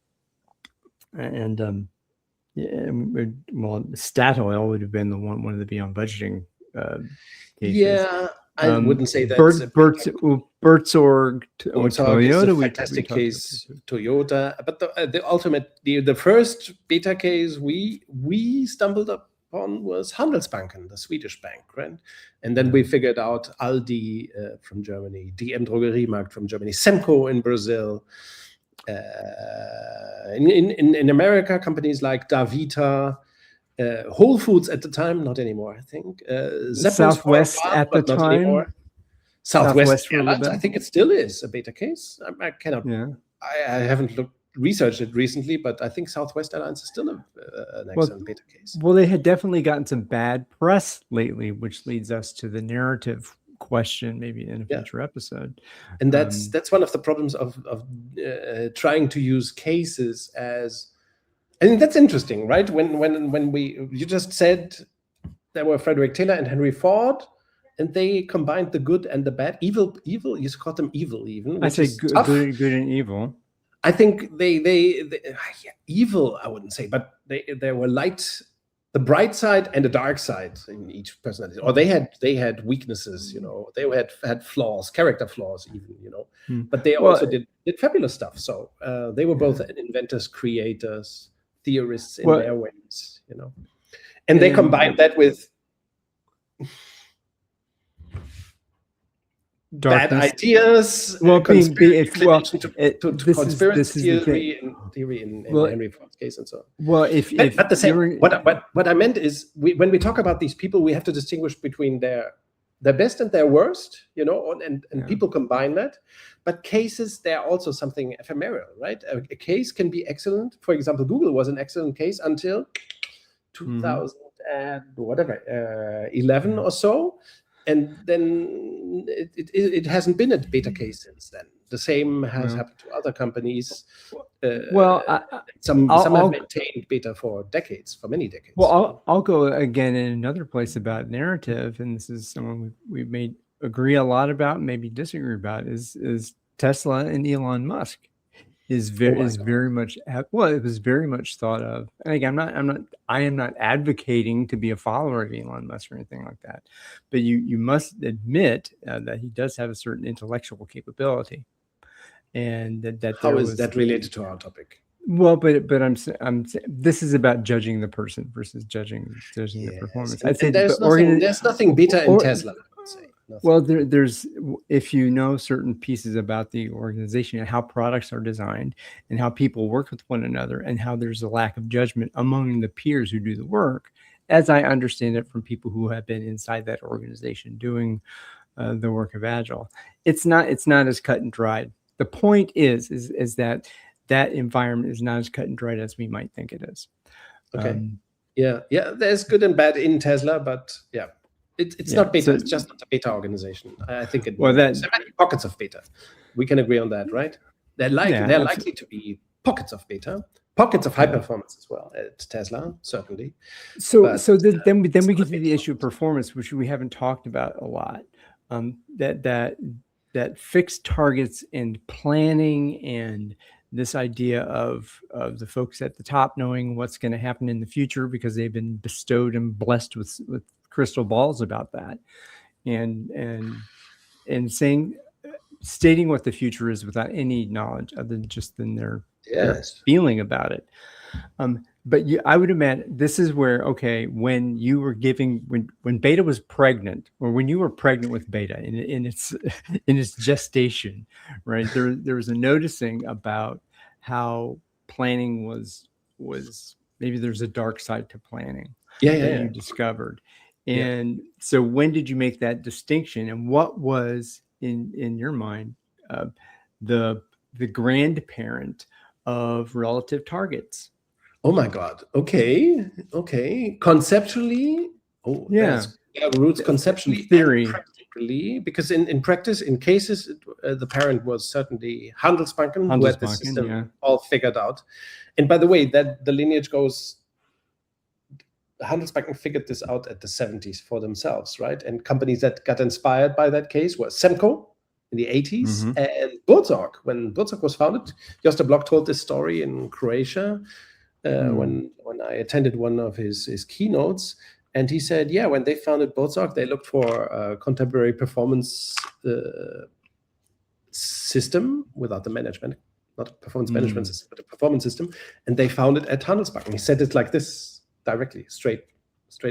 would have been one of the beyond budgeting cases. Yeah, I wouldn't say that. Buurtzorg, Toyota, fantastic case. Toyota, but the first Beta case we stumbled upon was Handelsbanken, the Swedish bank, right? And then we figured out Aldi from Germany, DM Drogeriemarkt from Germany, Semco in Brazil. In America, companies like Davita, Whole Foods at the time, not anymore, I think. Southwest at the time. Southwest Airlines, I think it still is a Beta case. I cannot. Yeah. I haven't researched it recently, but I think Southwest Airlines is still an excellent Beta case. Well, they had definitely gotten some bad press lately, which leads us to the narrative question, maybe in a future episode. And that's one of the problems of trying to use cases as. I think that's interesting, right? When you just said there were Frederick Taylor and Henry Ford, and they combined the good and the bad, evil. You called them evil, even. I say good and evil. I think they evil. I wouldn't say, but they were light, the bright side and the dark side in each personality. Or they had weaknesses, They had flaws, character flaws, even, But they also did fabulous stuff. So they were both inventors, creators, theorists in their ways, And they combined that with darkness. Bad ideas, conspiracy theory in Henry Ford's case, and so on. Well, but the same. What I meant is, when we talk about these people, we have to distinguish between their best and their worst, and people combine that. But cases, they're also something ephemeral, right? A case can be excellent. For example, Google was an excellent case until 2000 and 11 or so. And then it hasn't been a Beta case since then. The same has happened to other companies. Some have maintained Beta for many decades. Well, I'll go again in another place about narrative, and this is someone we may agree a lot about, maybe disagree about, is Tesla and Elon Musk. Is very much it was very much thought of. And again, I am not advocating to be a follower of Elon Musk or anything like that, but you must admit that he does have a certain intellectual capability, and that how is that related to our topic? Well, but this is about judging the person versus judging the Yes, performance. I'd say and the there's nothing beta in Tesla, I would say. well, Nothing. there's if you know certain pieces about the organization and how products are designed and how people work with one another and how there's a lack of judgment among the peers who do the work, as I understand it from people who have been inside that organization doing the work of Agile, it's not as cut and dried. The point is that environment is not as cut and dried as we might think it is. Okay. Yeah. There's good and bad in Tesla, but yeah, it's not beta. It's just not a beta organization. I think it. Well, there might be pockets of beta. We can agree on that, right? They're likely to be pockets of beta, pockets of high performance as well at Tesla, certainly. Then we get to the issue of performance, which we haven't talked about a lot. That fixed targets and planning and this idea of the folks at the top knowing what's going to happen in the future because they've been bestowed and blessed with crystal balls about that, and stating what the future is without any knowledge other than just their feeling about it. But I would imagine this is where, okay, when you were when Beta was pregnant, or when you were pregnant with Beta in its gestation, right? There was a noticing about how planning was maybe there's a dark side to planning that you discovered. And so when did you make that distinction, and what was in your mind the grandparent of relative targets? Oh my God. Okay. Conceptually, roots conceptually, theory, and practically, because in practice, in cases, the parent was certainly Handelsbanken, who had the system all figured out. And by the way, that the lineage goes. Handelsbanken figured this out at the 70s for themselves, right? And companies that got inspired by that case were Semco in the 80s and Burzog. When Burzog was founded, Josta Block told this story in Croatia. When I attended one of his keynotes, and he said, when they founded Burzog, they looked for a contemporary performance system without the management, not a performance management system, but a performance system, and they found it at Handelsbanken. He said it like this directly, straight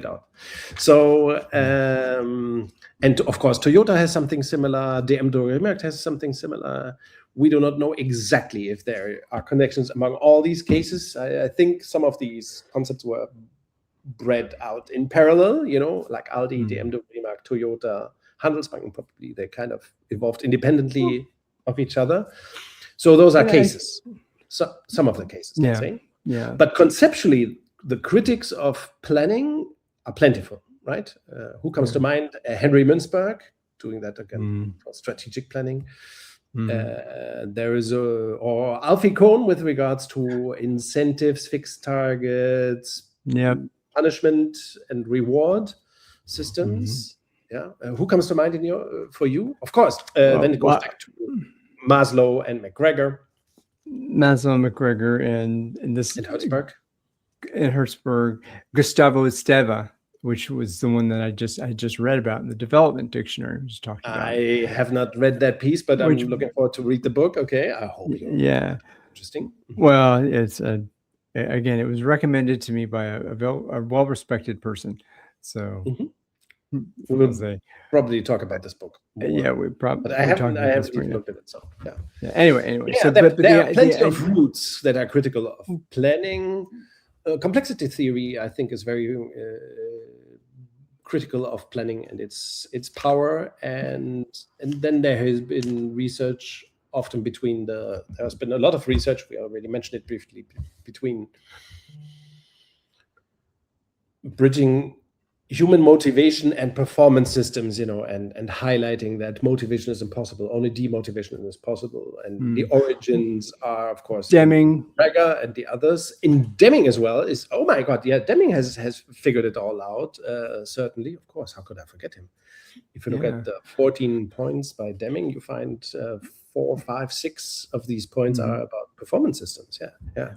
out. So, and of course, Toyota has something similar. DM Dorimerkt has something similar. We do not know exactly if there are connections among all these cases. I think some of these concepts were bred out in parallel, like Aldi, DM Dorimerkt, Toyota, Handelsbanken, probably. They kind of evolved independently of each other. So those are cases. So some of the cases, let's say. Yeah. But conceptually, the critics of planning are plentiful, right? Who comes to mind? Henry Münzberg, doing that again for strategic planning. There is or Alfie Kohn with regards to incentives, fixed targets, punishment and reward systems. Who comes to mind for you? Of course, then it goes back to Maslow and McGregor. And this and Hertzberg. Gustavo Esteva, which was the one that I just read about in the development dictionary. Just talked about. I have not read that piece, but I'm looking forward to read the book. Okay, I hope. Interesting. Well, it's again, it was recommended to me by a well-respected person. So we'll probably talk about this book more. We probably. But I haven't even looked at it. So Anyway. So there are plenty of roots that are critical of planning. Complexity theory, I think, is very critical of planning and its power, and then there has been research often there's been a lot of research, we already mentioned it briefly, between bridging human motivation and performance systems, and highlighting that motivation is impossible, only demotivation is possible. And the origins are, of course, Deming, Prager and the others. In Deming as well is, oh my God, Deming has figured it all out, certainly. Of course, how could I forget him? If you look at the 14 points by Deming, you find 4, 5, 6 of these points are about performance systems.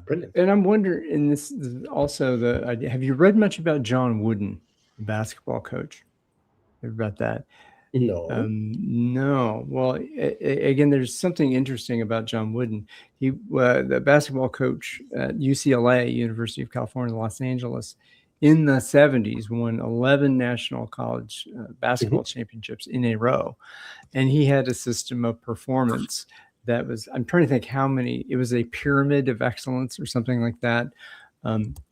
Brilliant. And I'm wondering, in this also, have you read much about John Wooden, basketball coach? About that, No. No. Well, again, there's something interesting about John Wooden. He, the basketball coach at UCLA, University of California, Los Angeles, in the 70s, won 11 national college basketball championships in a row. And he had a system of performance that was, I'm trying to think how many, it was a pyramid of excellence or something like that.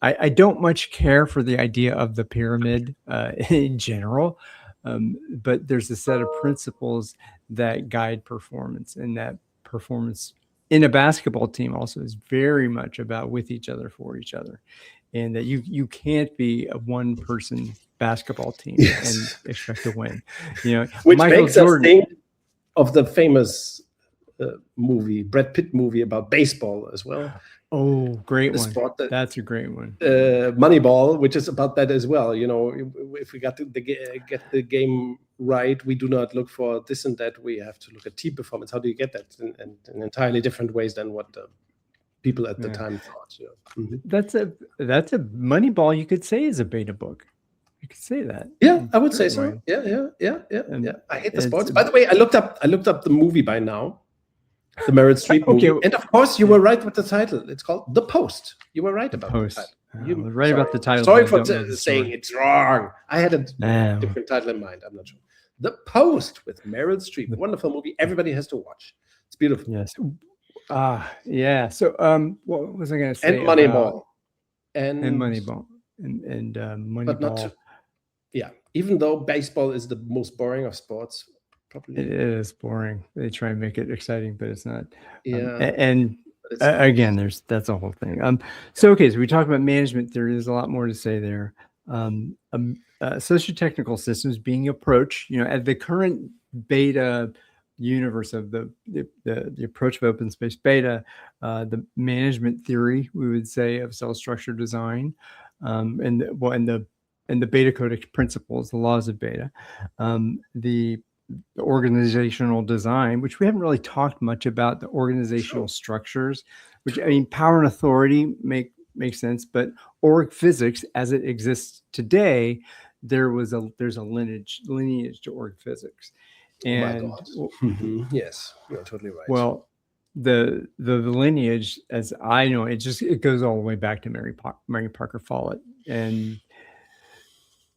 I don't much care for the idea of the pyramid in general. But there's a set of principles that guide performance, and that performance in a basketball team also is very much about with each other, for each other, and that you can't be a one person basketball team and expect to win. Which Michael makes Jordan, us think of the famous movie, Brad Pitt movie about baseball as well. Oh, great one. That, that's a great one. Moneyball, which is about that as well. If we get the game right, we do not look for this and that. We have to look at team performance. How do you get that in entirely different ways than what the people at the time thought? That's a Moneyball. You could say is a beta book. You could say that. Yeah, I would say so. Yeah. I hate the sports. By the way, I looked up the movie by now. The Meryl Streep movie. And of course, you were right with the title. It's called The Post. You were right about the title. You were right about the title. Sorry for saying it's wrong. I had a different title in mind. I'm not sure. The Post with Meryl Streep. Wonderful movie. Everybody has to watch. It's beautiful. Yes. Yeah. So, what was I going to say? And Moneyball. And Moneyball. And Moneyball. But not even though baseball is the most boring of sports. It is boring. They try and make it exciting, but it's not. Yeah. Again, that's a whole thing. So we talk about management theory. There's a lot more to say there. Socio-technical systems being approached, at the current beta universe of the approach of open space beta, the management theory, we would say, of cell structure design, and the beta codec principles, the laws of beta, the organizational design, which we haven't really talked much about, the organizational structures, which power and authority make sense, but org physics as it exists today, there's a lineage to org physics. And yes, you're totally right. Well, the lineage, as I know, it goes all the way back to Mary Parker Follett, and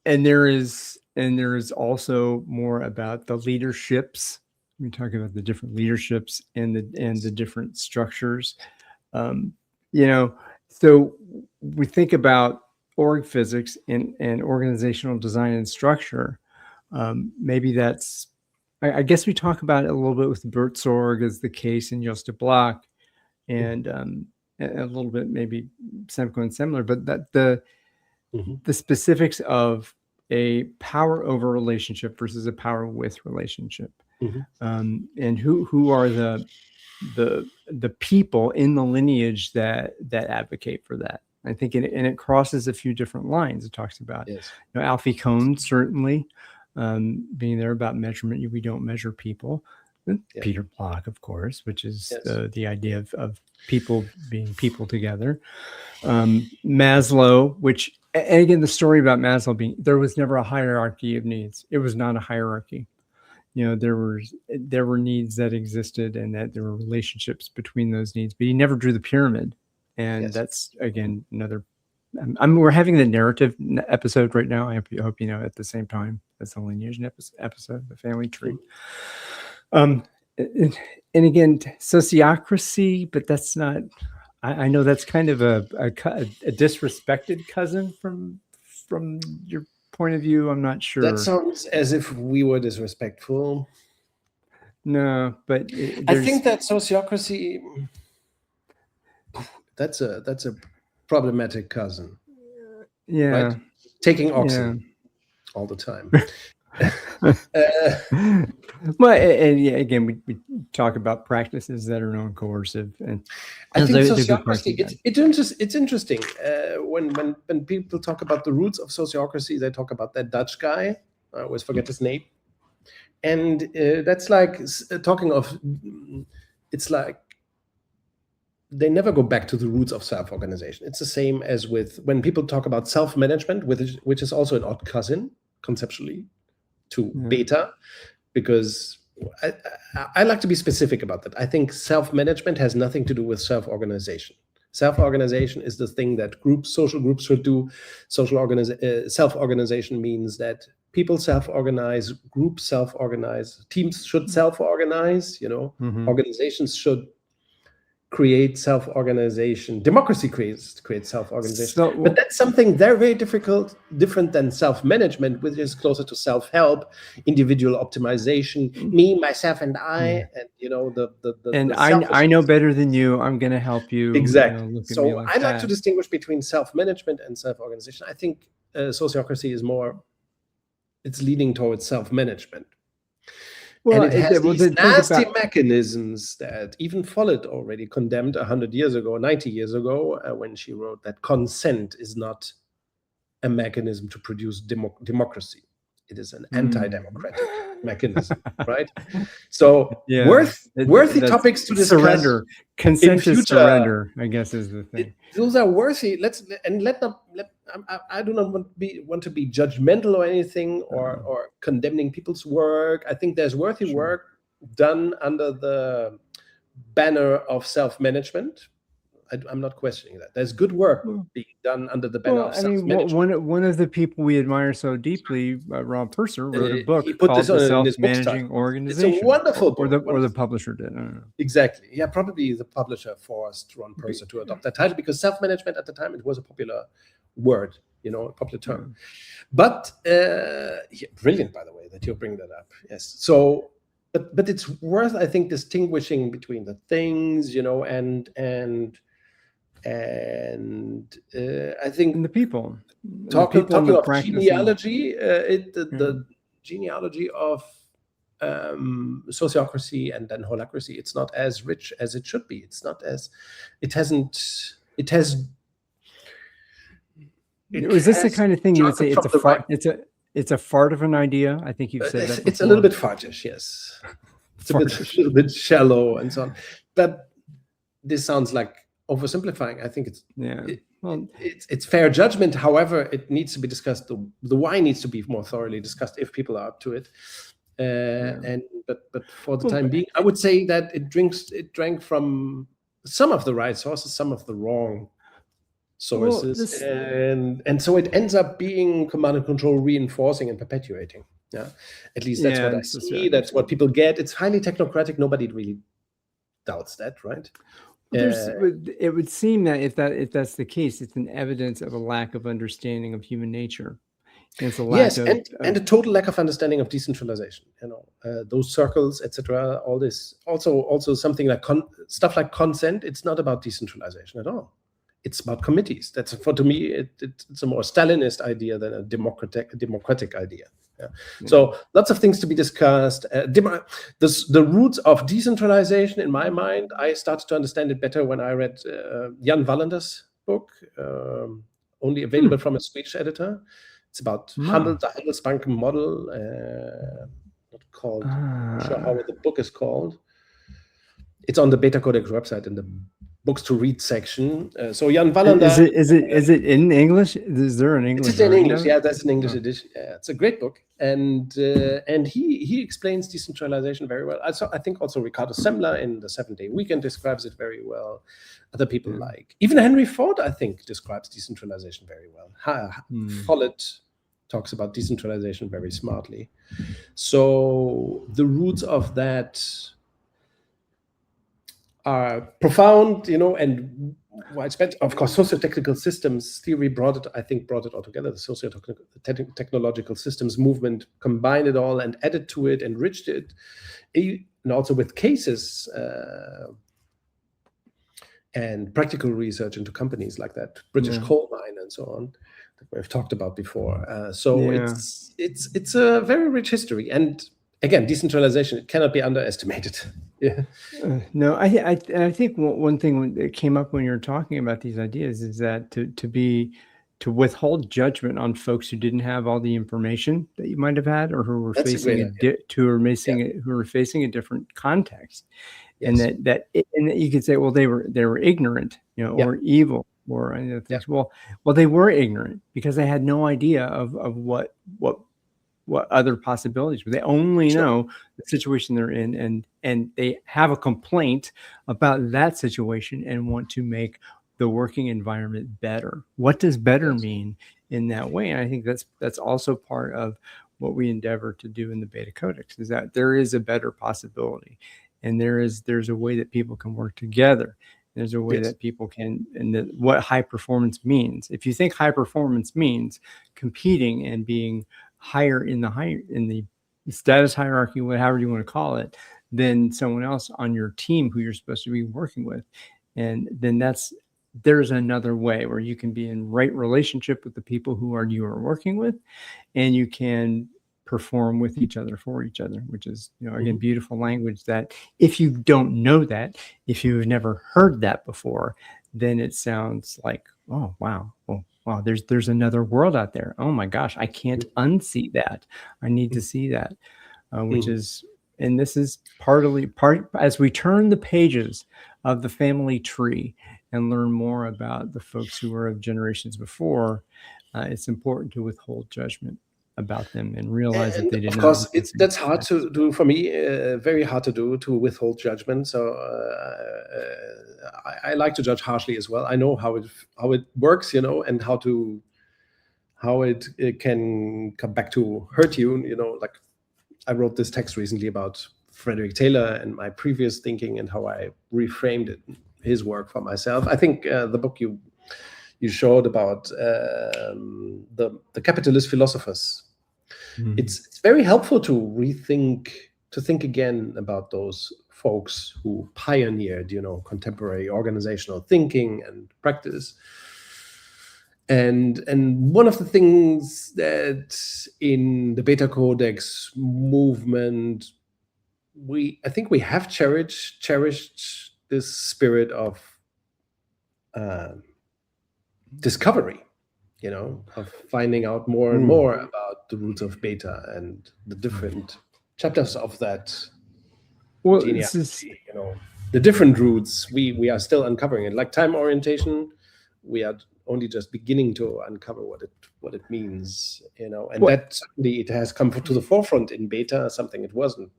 there is also more about the leaderships. We talk about the different leaderships and the different structures. So we think about org physics and organizational design and structure. Maybe that's, I guess we talk about it a little bit with Buurtzorg as the case in Joost de Block, and a little bit maybe Semco and Semler, but that the specifics of a power over relationship versus a power with relationship, and who are the people in the lineage that advocate for that. I think it crosses a few different lines. It talks about Alfie Kohn certainly being there about measurement. We don't measure people. Peter Block, of course, which is the idea of people being people together. Maslow, which, and again, the story about Maslow being, there was never a hierarchy of needs. It was not a hierarchy. There were needs that existed, and that there were relationships between those needs, but he never drew the pyramid. And that's, again, another, we're having the narrative episode right now. I hope at the same time as the lineage episode, the family tree. And again, sociocracy, but that's not, I know that's kind of a disrespected cousin from your point of view. I'm not sure. That sounds as if we were disrespectful. No, but I think that sociocracy, that's a problematic cousin. Yeah. Right? Taking oxen all the time. Well, and again, we talk about practices that are non-coercive, and I think sociocracy. It's interesting when people talk about the roots of sociocracy. They talk about that Dutch guy. I always forget his name, and that's like talking of. It's like they never go back to the roots of self-organization. It's the same as with when people talk about self-management, which is also an odd cousin conceptually. to beta, because I like to be specific about that. I think self-management has nothing to do with self-organization. Self-organization is the thing that social groups should do. Self-organization means that people self-organize, groups self-organize, teams should self-organize, organizations should create self-organization. Democracy creates self-organization. But that's something very, very different than self-management, which is closer to self-help, individual optimization, me, myself, and I, and I know better than you. I'm going to help you. Exactly. So I like to distinguish between self-management and self-organization. I think sociocracy is it's leaning towards self-management. Well, and it has these nasty mechanisms that even Follett already condemned 100 years ago, 90 years ago, when she wrote that consent is not a mechanism to produce democracy. It is an anti-democratic mechanism, right? So worthy topics to discuss. Surrender. Consent is surrender, I guess, is the thing. Those are worthy. I do not want to be judgmental or anything, or condemning people's work. I think there's worthy work done under the banner of self-management. I'm not questioning that. There's good work being done under the banner of self-management. One of the people we admire so deeply, Rob Purser, wrote a book called The Self-Managing Organization. It's a wonderful book. Or the publisher did. I don't know. Exactly. Yeah, probably the publisher forced Ron Purser to adopt that title, because self-management at the time, it was a popular word, a popular term. But brilliant, by the way, that you're bringing that up. Yes. So, but it's worth, I think, distinguishing between the things, and I think and the people talking of genealogy, the genealogy of sociocracy and then holacracy, it's not as rich as it should be. It's not as is this the kind of thing you would say it's a fart of an idea? I think you've said that before. It's a little bit fartish, yes. It's a little bit shallow and so on. But this sounds like oversimplifying. I think it's fair judgment. However, it needs to be discussed. The why needs to be more thoroughly discussed if people are up to it. But for the time being, I would say that it drank from some of the right sources, some of the wrong sources, and so it ends up being command and control reinforcing and perpetuating. Yeah, at least that's what I see. That's what people get. It's highly technocratic. Nobody really doubts that, right? It would seem that if that's the case, it's an evidence of a lack of understanding of human nature. And it's a lack and a total lack of understanding of decentralization. Those circles, etc. All this also something like stuff like consent. It's not about decentralization at all. It's about committees. That's to me, it's a more Stalinist idea than a democratic idea. Yeah. So lots of things to be discussed. The roots of decentralization, in my mind, I started to understand it better when I read Jan Wallender's book, only available from a Swedish editor. It's about the Handelsbanken model. Not called. I'm not sure how the book is called. It's on the Beta Codex website in the books to read section. So Jan Wallander. Is it in English? Is there an English? It's in English. Yeah, that's an English edition. Yeah, it's a great book, and he explains decentralization very well. I think also Ricardo Semler in the 7-Day Weekend describes it very well. Other people like even Henry Ford, I think, describes decentralization very well. Follett talks about decentralization very smartly. So the roots of that are profound, and widespread. Of course, socio-technical systems theory brought it all together. The socio-technological systems movement combined it all and added to it, enriched it, and also with cases and practical research into companies like that British coal mine and so on that we've talked about before. It's a very rich history, and again, decentralization, it cannot be underestimated. Yeah. No, I think one thing that came up when you were talking about these ideas is that to withhold judgment on folks who didn't have all the information that you might have had, or who were facing a different context, and that you could say, well, they were ignorant, or evil, or things. Well, they were ignorant because they had no idea of what what other possibilities, but they only Sure. know the situation they're in, and they have a complaint about that situation and want to make the working environment better. What does better Yes. mean in that way? And I think that's also part of what we endeavor to do in the Beta Codex, is that there is a better possibility, and there's a way that people can work together. There's a way Yes. that people can, and what high performance means. If you think high performance means competing and being higher in the status hierarchy, whatever you want to call it, than someone else on your team who you're supposed to be working with, and then there's another way where you can be in right relationship with the people you are working with, and you can perform with each other for each other, which is, again, beautiful language that if you don't know that, if you've never heard that before, then it sounds like, oh, wow. Oh, wow. There's another world out there. Oh my gosh. I can't unsee that. I need to see that, which is, and this is part as we turn the pages of the family tree and learn more about the folks who were of generations before, it's important to withhold judgment about them and realize that they did of not. course, that's hard to do for me. Very hard to do, to withhold judgment. So I like to judge harshly as well. I know how it works, and how it can come back to hurt you. Like I wrote this text recently about Frederick Taylor and my previous thinking and how I reframed his work for myself. I think the book you showed about the capitalist philosophers. It's very helpful to think again about those folks who pioneered, contemporary organizational thinking and practice. And one of the things that in the Beta Codex movement, I think we have cherished this spirit of discovery, of finding out more and more about the roots of Beta and the different chapters of that. Well, genealogy, the different roots we are still uncovering it. Like time orientation, we are only just beginning to uncover what it means, and that certainly it has come to the forefront in Beta, something it wasn't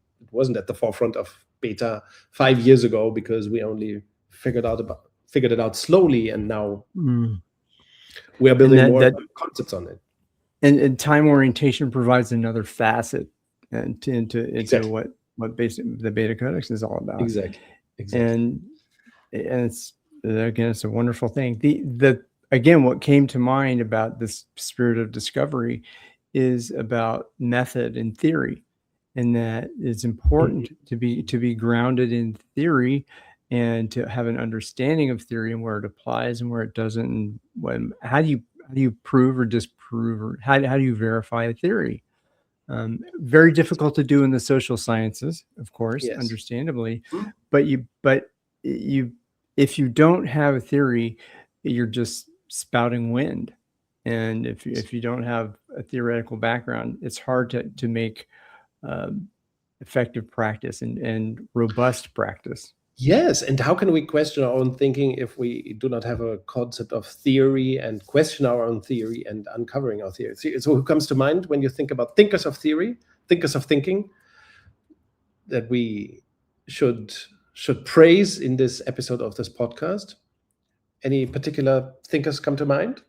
at the forefront of Beta 5 years ago, because we only figured it out slowly, and now we are building more concepts on it. And time orientation provides another facet into Exactly. what the Beta Codex is all about. Exactly. And it's, again, it's a wonderful thing. Again, what came to mind about this spirit of discovery is about method and theory, and that it's important to be grounded in theory and to have an understanding of theory and where it applies and where it doesn't. And how do you prove or disprove, or how do you verify a theory? Very difficult to do in the social sciences, of course, Yes. understandably, but if you don't have a theory, you're just spouting wind. And if you don't have a theoretical background, it's hard to make effective practice and robust practice. Yes, and how can we question our own thinking if we do not have a concept of theory and question our own theory and uncovering our theory? So who comes to mind when you think about thinkers of theory, thinkers of thinking, that we should praise in this episode of this podcast? Any particular thinkers come to mind?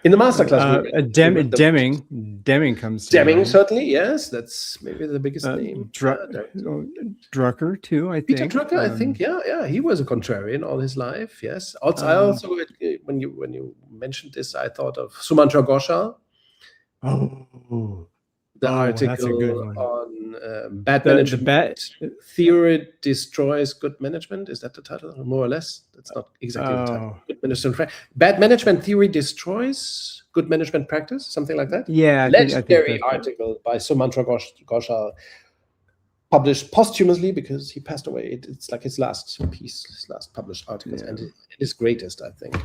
In the masterclass, Deming comes to Deming, mind. certainly, yes. That's maybe the biggest name. Drucker too, I think. Peter Drucker, I think, yeah. He was a contrarian all his life, yes. Also, when you mentioned this, I thought of Sumantra Ghoshal. The article that's a good one. On bad management. Theory destroys good management. Is that the title? More or less. That's not exactly the title. Good management. Bad management theory destroys good management practice. Something like that. Yeah. Legendary article by Sumantra Ghoshal, published posthumously because he passed away. It's like his last piece, his last published articles, and his greatest, I think.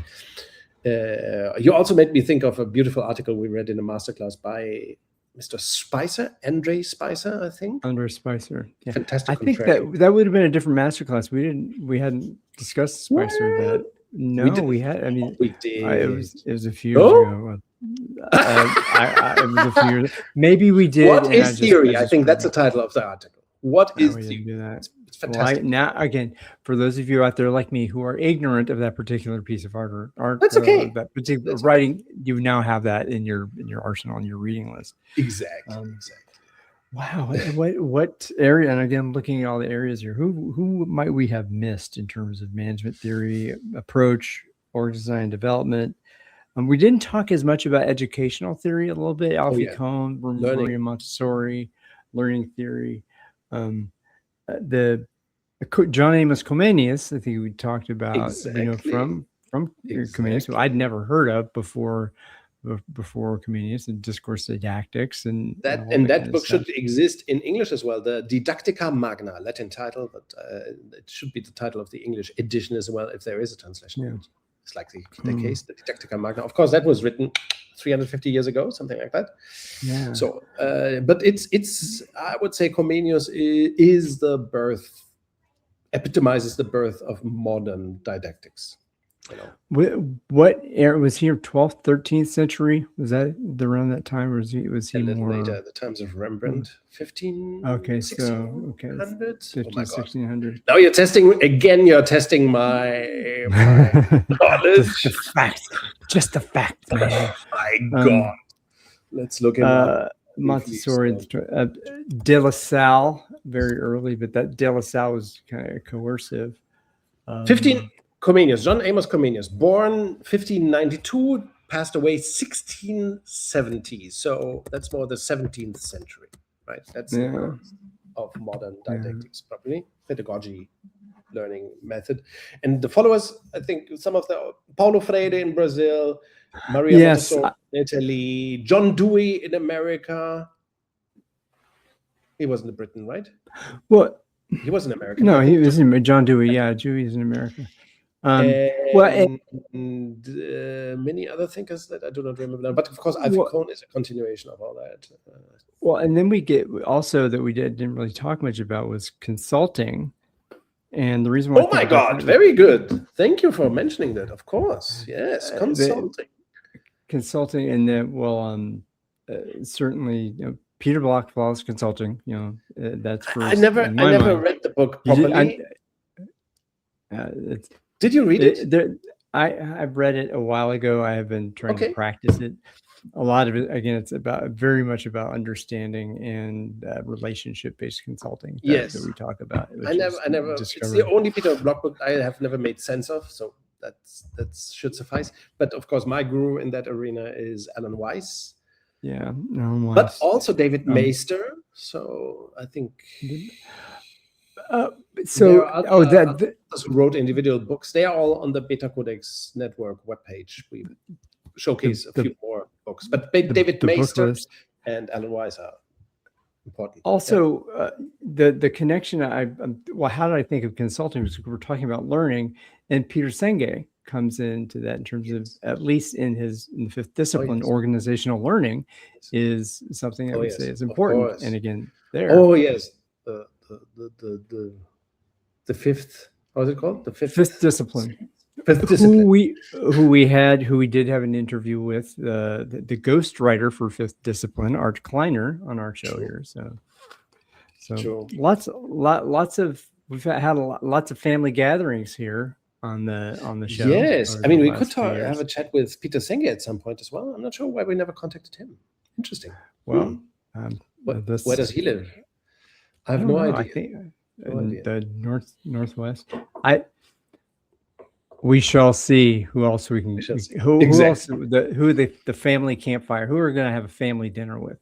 You also made me think of a beautiful article we read in a masterclass by Mr. Spicer, Andre Spicer, I think. Andre Spicer, fantastic. I think that would have been a different masterclass. We hadn't discussed Spicer. No, we had. I mean, We did. it was a few years ago. It was a few years. Maybe we did. What is theory? I think that's the title of the article. What is we didn't do that. It's fantastic. Well, now, again, for those of you out there like me who are ignorant of that particular piece of art, that's okay. That particular writing, you now have that in your arsenal, on your reading list. Exactly. Wow. What area? And again, looking at all the areas here, who might we have missed in terms of management theory, approach, org design, development? We didn't talk as much about educational theory a little bit. Alfie Kohn, Maria Montessori, learning theory. The John Amos Comenius, I think we talked about, from Comenius, who I'd never heard of before Comenius, and discourse didactics, and that book should exist in English as well. The Didactica Magna, Latin title, but it should be the title of the English edition as well, if there is a translation. Yeah. It's like the case, the Didactica Magna. Of course, that was written 350 years ago, something like that. Yeah. So, but it's I would say Comenius is epitomizes the birth of modern didactics. What era was he? 12th, 13th century? Was that around that time, or was he a little more later? The times of Rembrandt, 15. Okay, 1600. 1600. Now you're testing my knowledge. Just the fact, man. My God. Let's look at Montessori, De La Salle, very early, but that De La Salle was kind of coercive. 15. Comenius, John Amos Comenius, born 1592, passed away 1670. So that's more the 17th century, right? That's the birth of modern didactics, probably pedagogy, learning method. And the followers, I think, some of the Paulo Freire in Brazil, Maria Montessori in Italy, John Dewey in America. He wasn't in Britain, right? Well, he was in America. No, he was in John Dewey. Yeah, Dewey's in America. And many other thinkers that I do not remember now. But of course, Alfie Kohn is a continuation of all that. And then we get also that we didn't really talk much about was consulting. And the reason why. Oh my God, very good. Thank you for mentioning that. Of course. Yes, consulting. Consulting, and then, certainly, Peter Block, Flawless Consulting, that's first. I never read the book properly. Did you read it? I've read it a while ago. I have been trying to practice it. A lot of it, again, it's very much about understanding and relationship-based consulting that we talk about. I never. It's the only Peter Block book I have never made sense of. So that should suffice. But of course, my guru in that arena is Alan Weiss. Yeah, Alan Weiss. But also David Maister. So I think. That wrote individual books. They are all on the Beta Codex Network webpage. We showcase a few more books, but David Maister and Alan Weiss are important. Also, the connection. How did I think of consulting? Because we're talking about learning, and Peter Senge comes into that in terms of, at least in the fifth discipline, organizational learning is something I would say is important. And again, there. Oh yes. The fifth, what is it called? The fifth discipline. Fifth discipline. Who we did have an interview with, the ghostwriter for Fifth Discipline, Art Kleiner, on our show here. So lots of we've had lots of family gatherings here on the show. Yes, I mean we could have a chat with Peter Senge at some point as well. I'm not sure why we never contacted him. Interesting. Well, where does he live? I have no idea. I think the northwest. We shall see who else we can. Who else? The family campfire. Who are going to have a family dinner with?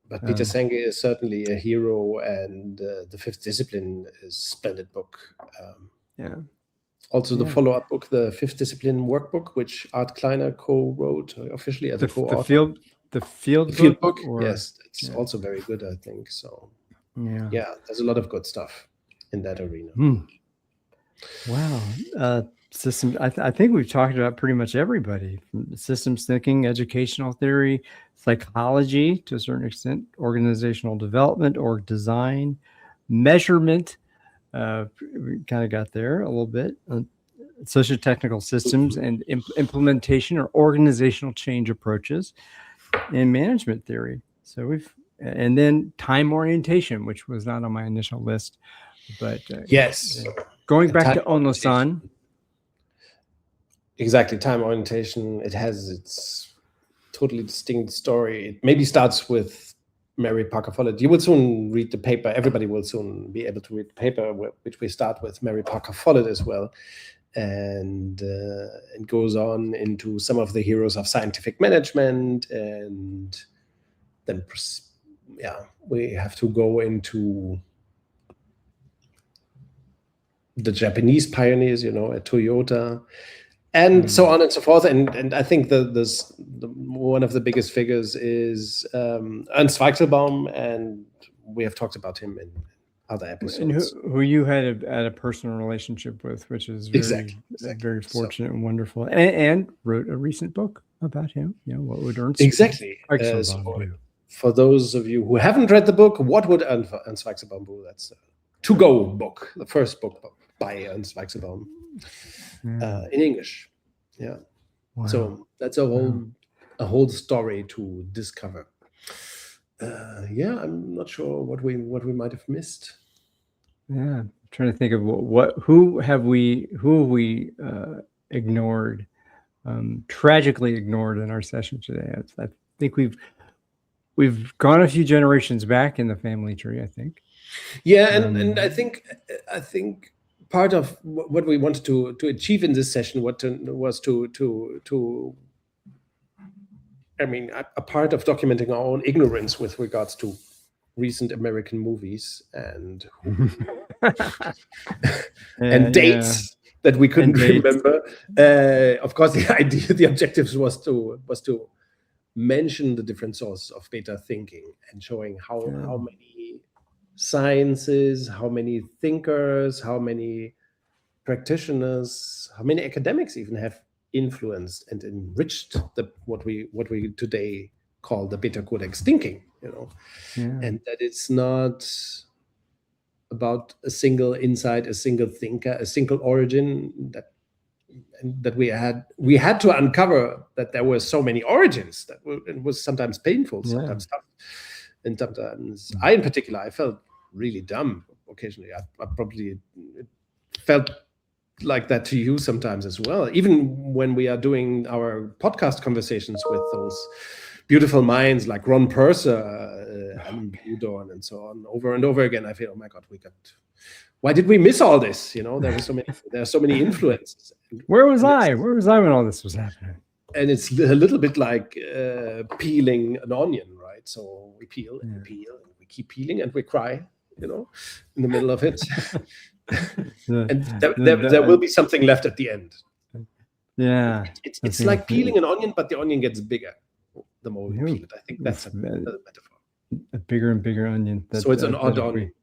But Peter Senge is certainly a hero, and the Fifth Discipline is a splendid book. Also, the follow-up book, the Fifth Discipline Workbook, which Art Kleiner co-wrote officially as a co-author. The field book. Yes, it's also very good, I think. So. Yeah, there's a lot of good stuff in that arena. Wow. Systems. I think we've talked about pretty much everybody, from systems thinking, educational theory, psychology to a certain extent, organizational development, org design, measurement. We kind of got there a little bit. socio-technical systems and implementation or organizational change approaches in management theory. So and then time orientation, which was not on my initial list, but yes, going back to Ono-san. Exactly, time orientation. It has its totally distinct story. It maybe starts with Mary Parker Follett. You will soon read the paper. Everybody will soon be able to read the paper, which we start with Mary Parker Follett as well. And it goes on into some of the heroes of scientific management. And then, we have to go into the Japanese pioneers, at Toyota, and so on and so forth. And I think one of the biggest figures is Ernst Weichselbaum, and we have talked about him in other episodes. And who you had a personal relationship with, which is very fortunate and wonderful, and wrote a recent book about him. What would Ernst Weichselbaum do? For those of you who haven't read the book, what would Ernst Weichselbaum do? That's a to-go book, the first book by Ernst Weichselbaum. In English. Yeah. Wow. So that's a whole story to discover. I'm not sure what we might have missed. Yeah, I'm trying to think of who have we ignored, tragically ignored in our session today. I think we've gone a few generations back in the family tree, I think. Yeah, and I think part of what we wanted to achieve in this session was a part of documenting our own ignorance with regards to recent American movies and and dates that we couldn't remember. Of course, the objectives was to mention the different sources of beta thinking and showing how many sciences, how many thinkers, how many practitioners, how many academics even have influenced and enriched what we today call the beta codex thinking, and that it's not about a single insight, a single thinker, a single origin, that we had to uncover that there were so many origins that it was sometimes painful, sometimes tough, and sometimes I in particular, I felt really dumb occasionally. I probably felt like that to you sometimes as well, even when we are doing our podcast conversations with those beautiful minds like Ron Purser, Alan Budorn, and so on, over and over again. I feel, oh my God, why did we miss all this? There are so many influences. Where was I when all this was happening? And it's a little bit like peeling an onion, right? So we peel and we peel and we keep peeling and we cry, in the middle of it. And there will be something left at the end. Yeah. It's like peeling an onion, but the onion gets bigger the more we peel it. I think that's a metaphor. A bigger and bigger onion. So it's an odd onion.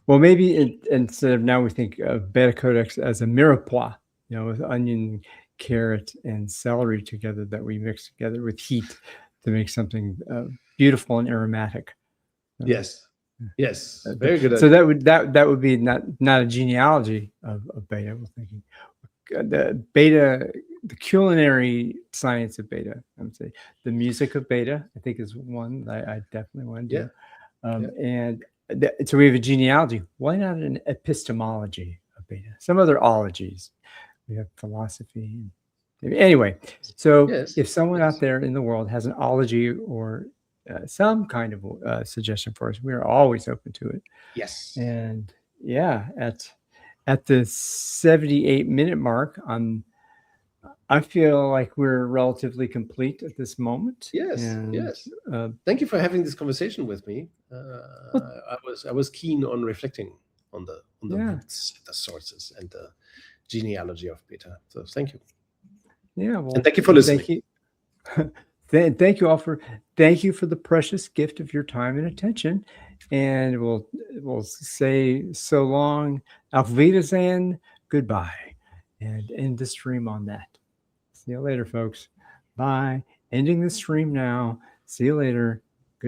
Well, maybe instead of now we think of beta codex as a mirepoix, with onion, carrot, and celery together that we mix together with heat to make something beautiful and aromatic. Yes, very good. So that would be not a genealogy of beta. We're thinking the culinary science of beta. I would say the music of beta. I think is one that I definitely want to do. And so we have a genealogy. Why not an epistemology of beta? Some other ologies. We have philosophy. Anyway, so if someone out there in the world has an ology or some kind of suggestion for us, we are always open to it. Yes. And at the 78-minute mark, I feel like we're relatively complete at this moment. Yes. Thank you for having this conversation with me. I was keen on reflecting on the roots, the sources, and the genealogy of beta. So thank you. Yeah. Well, and thank you for listening. Thank you all thank you for the precious gift of your time and attention. And we'll say so long, auf Wiedersehen, goodbye, and end the stream on that. See you later, folks. Bye. Ending the stream now. See you later.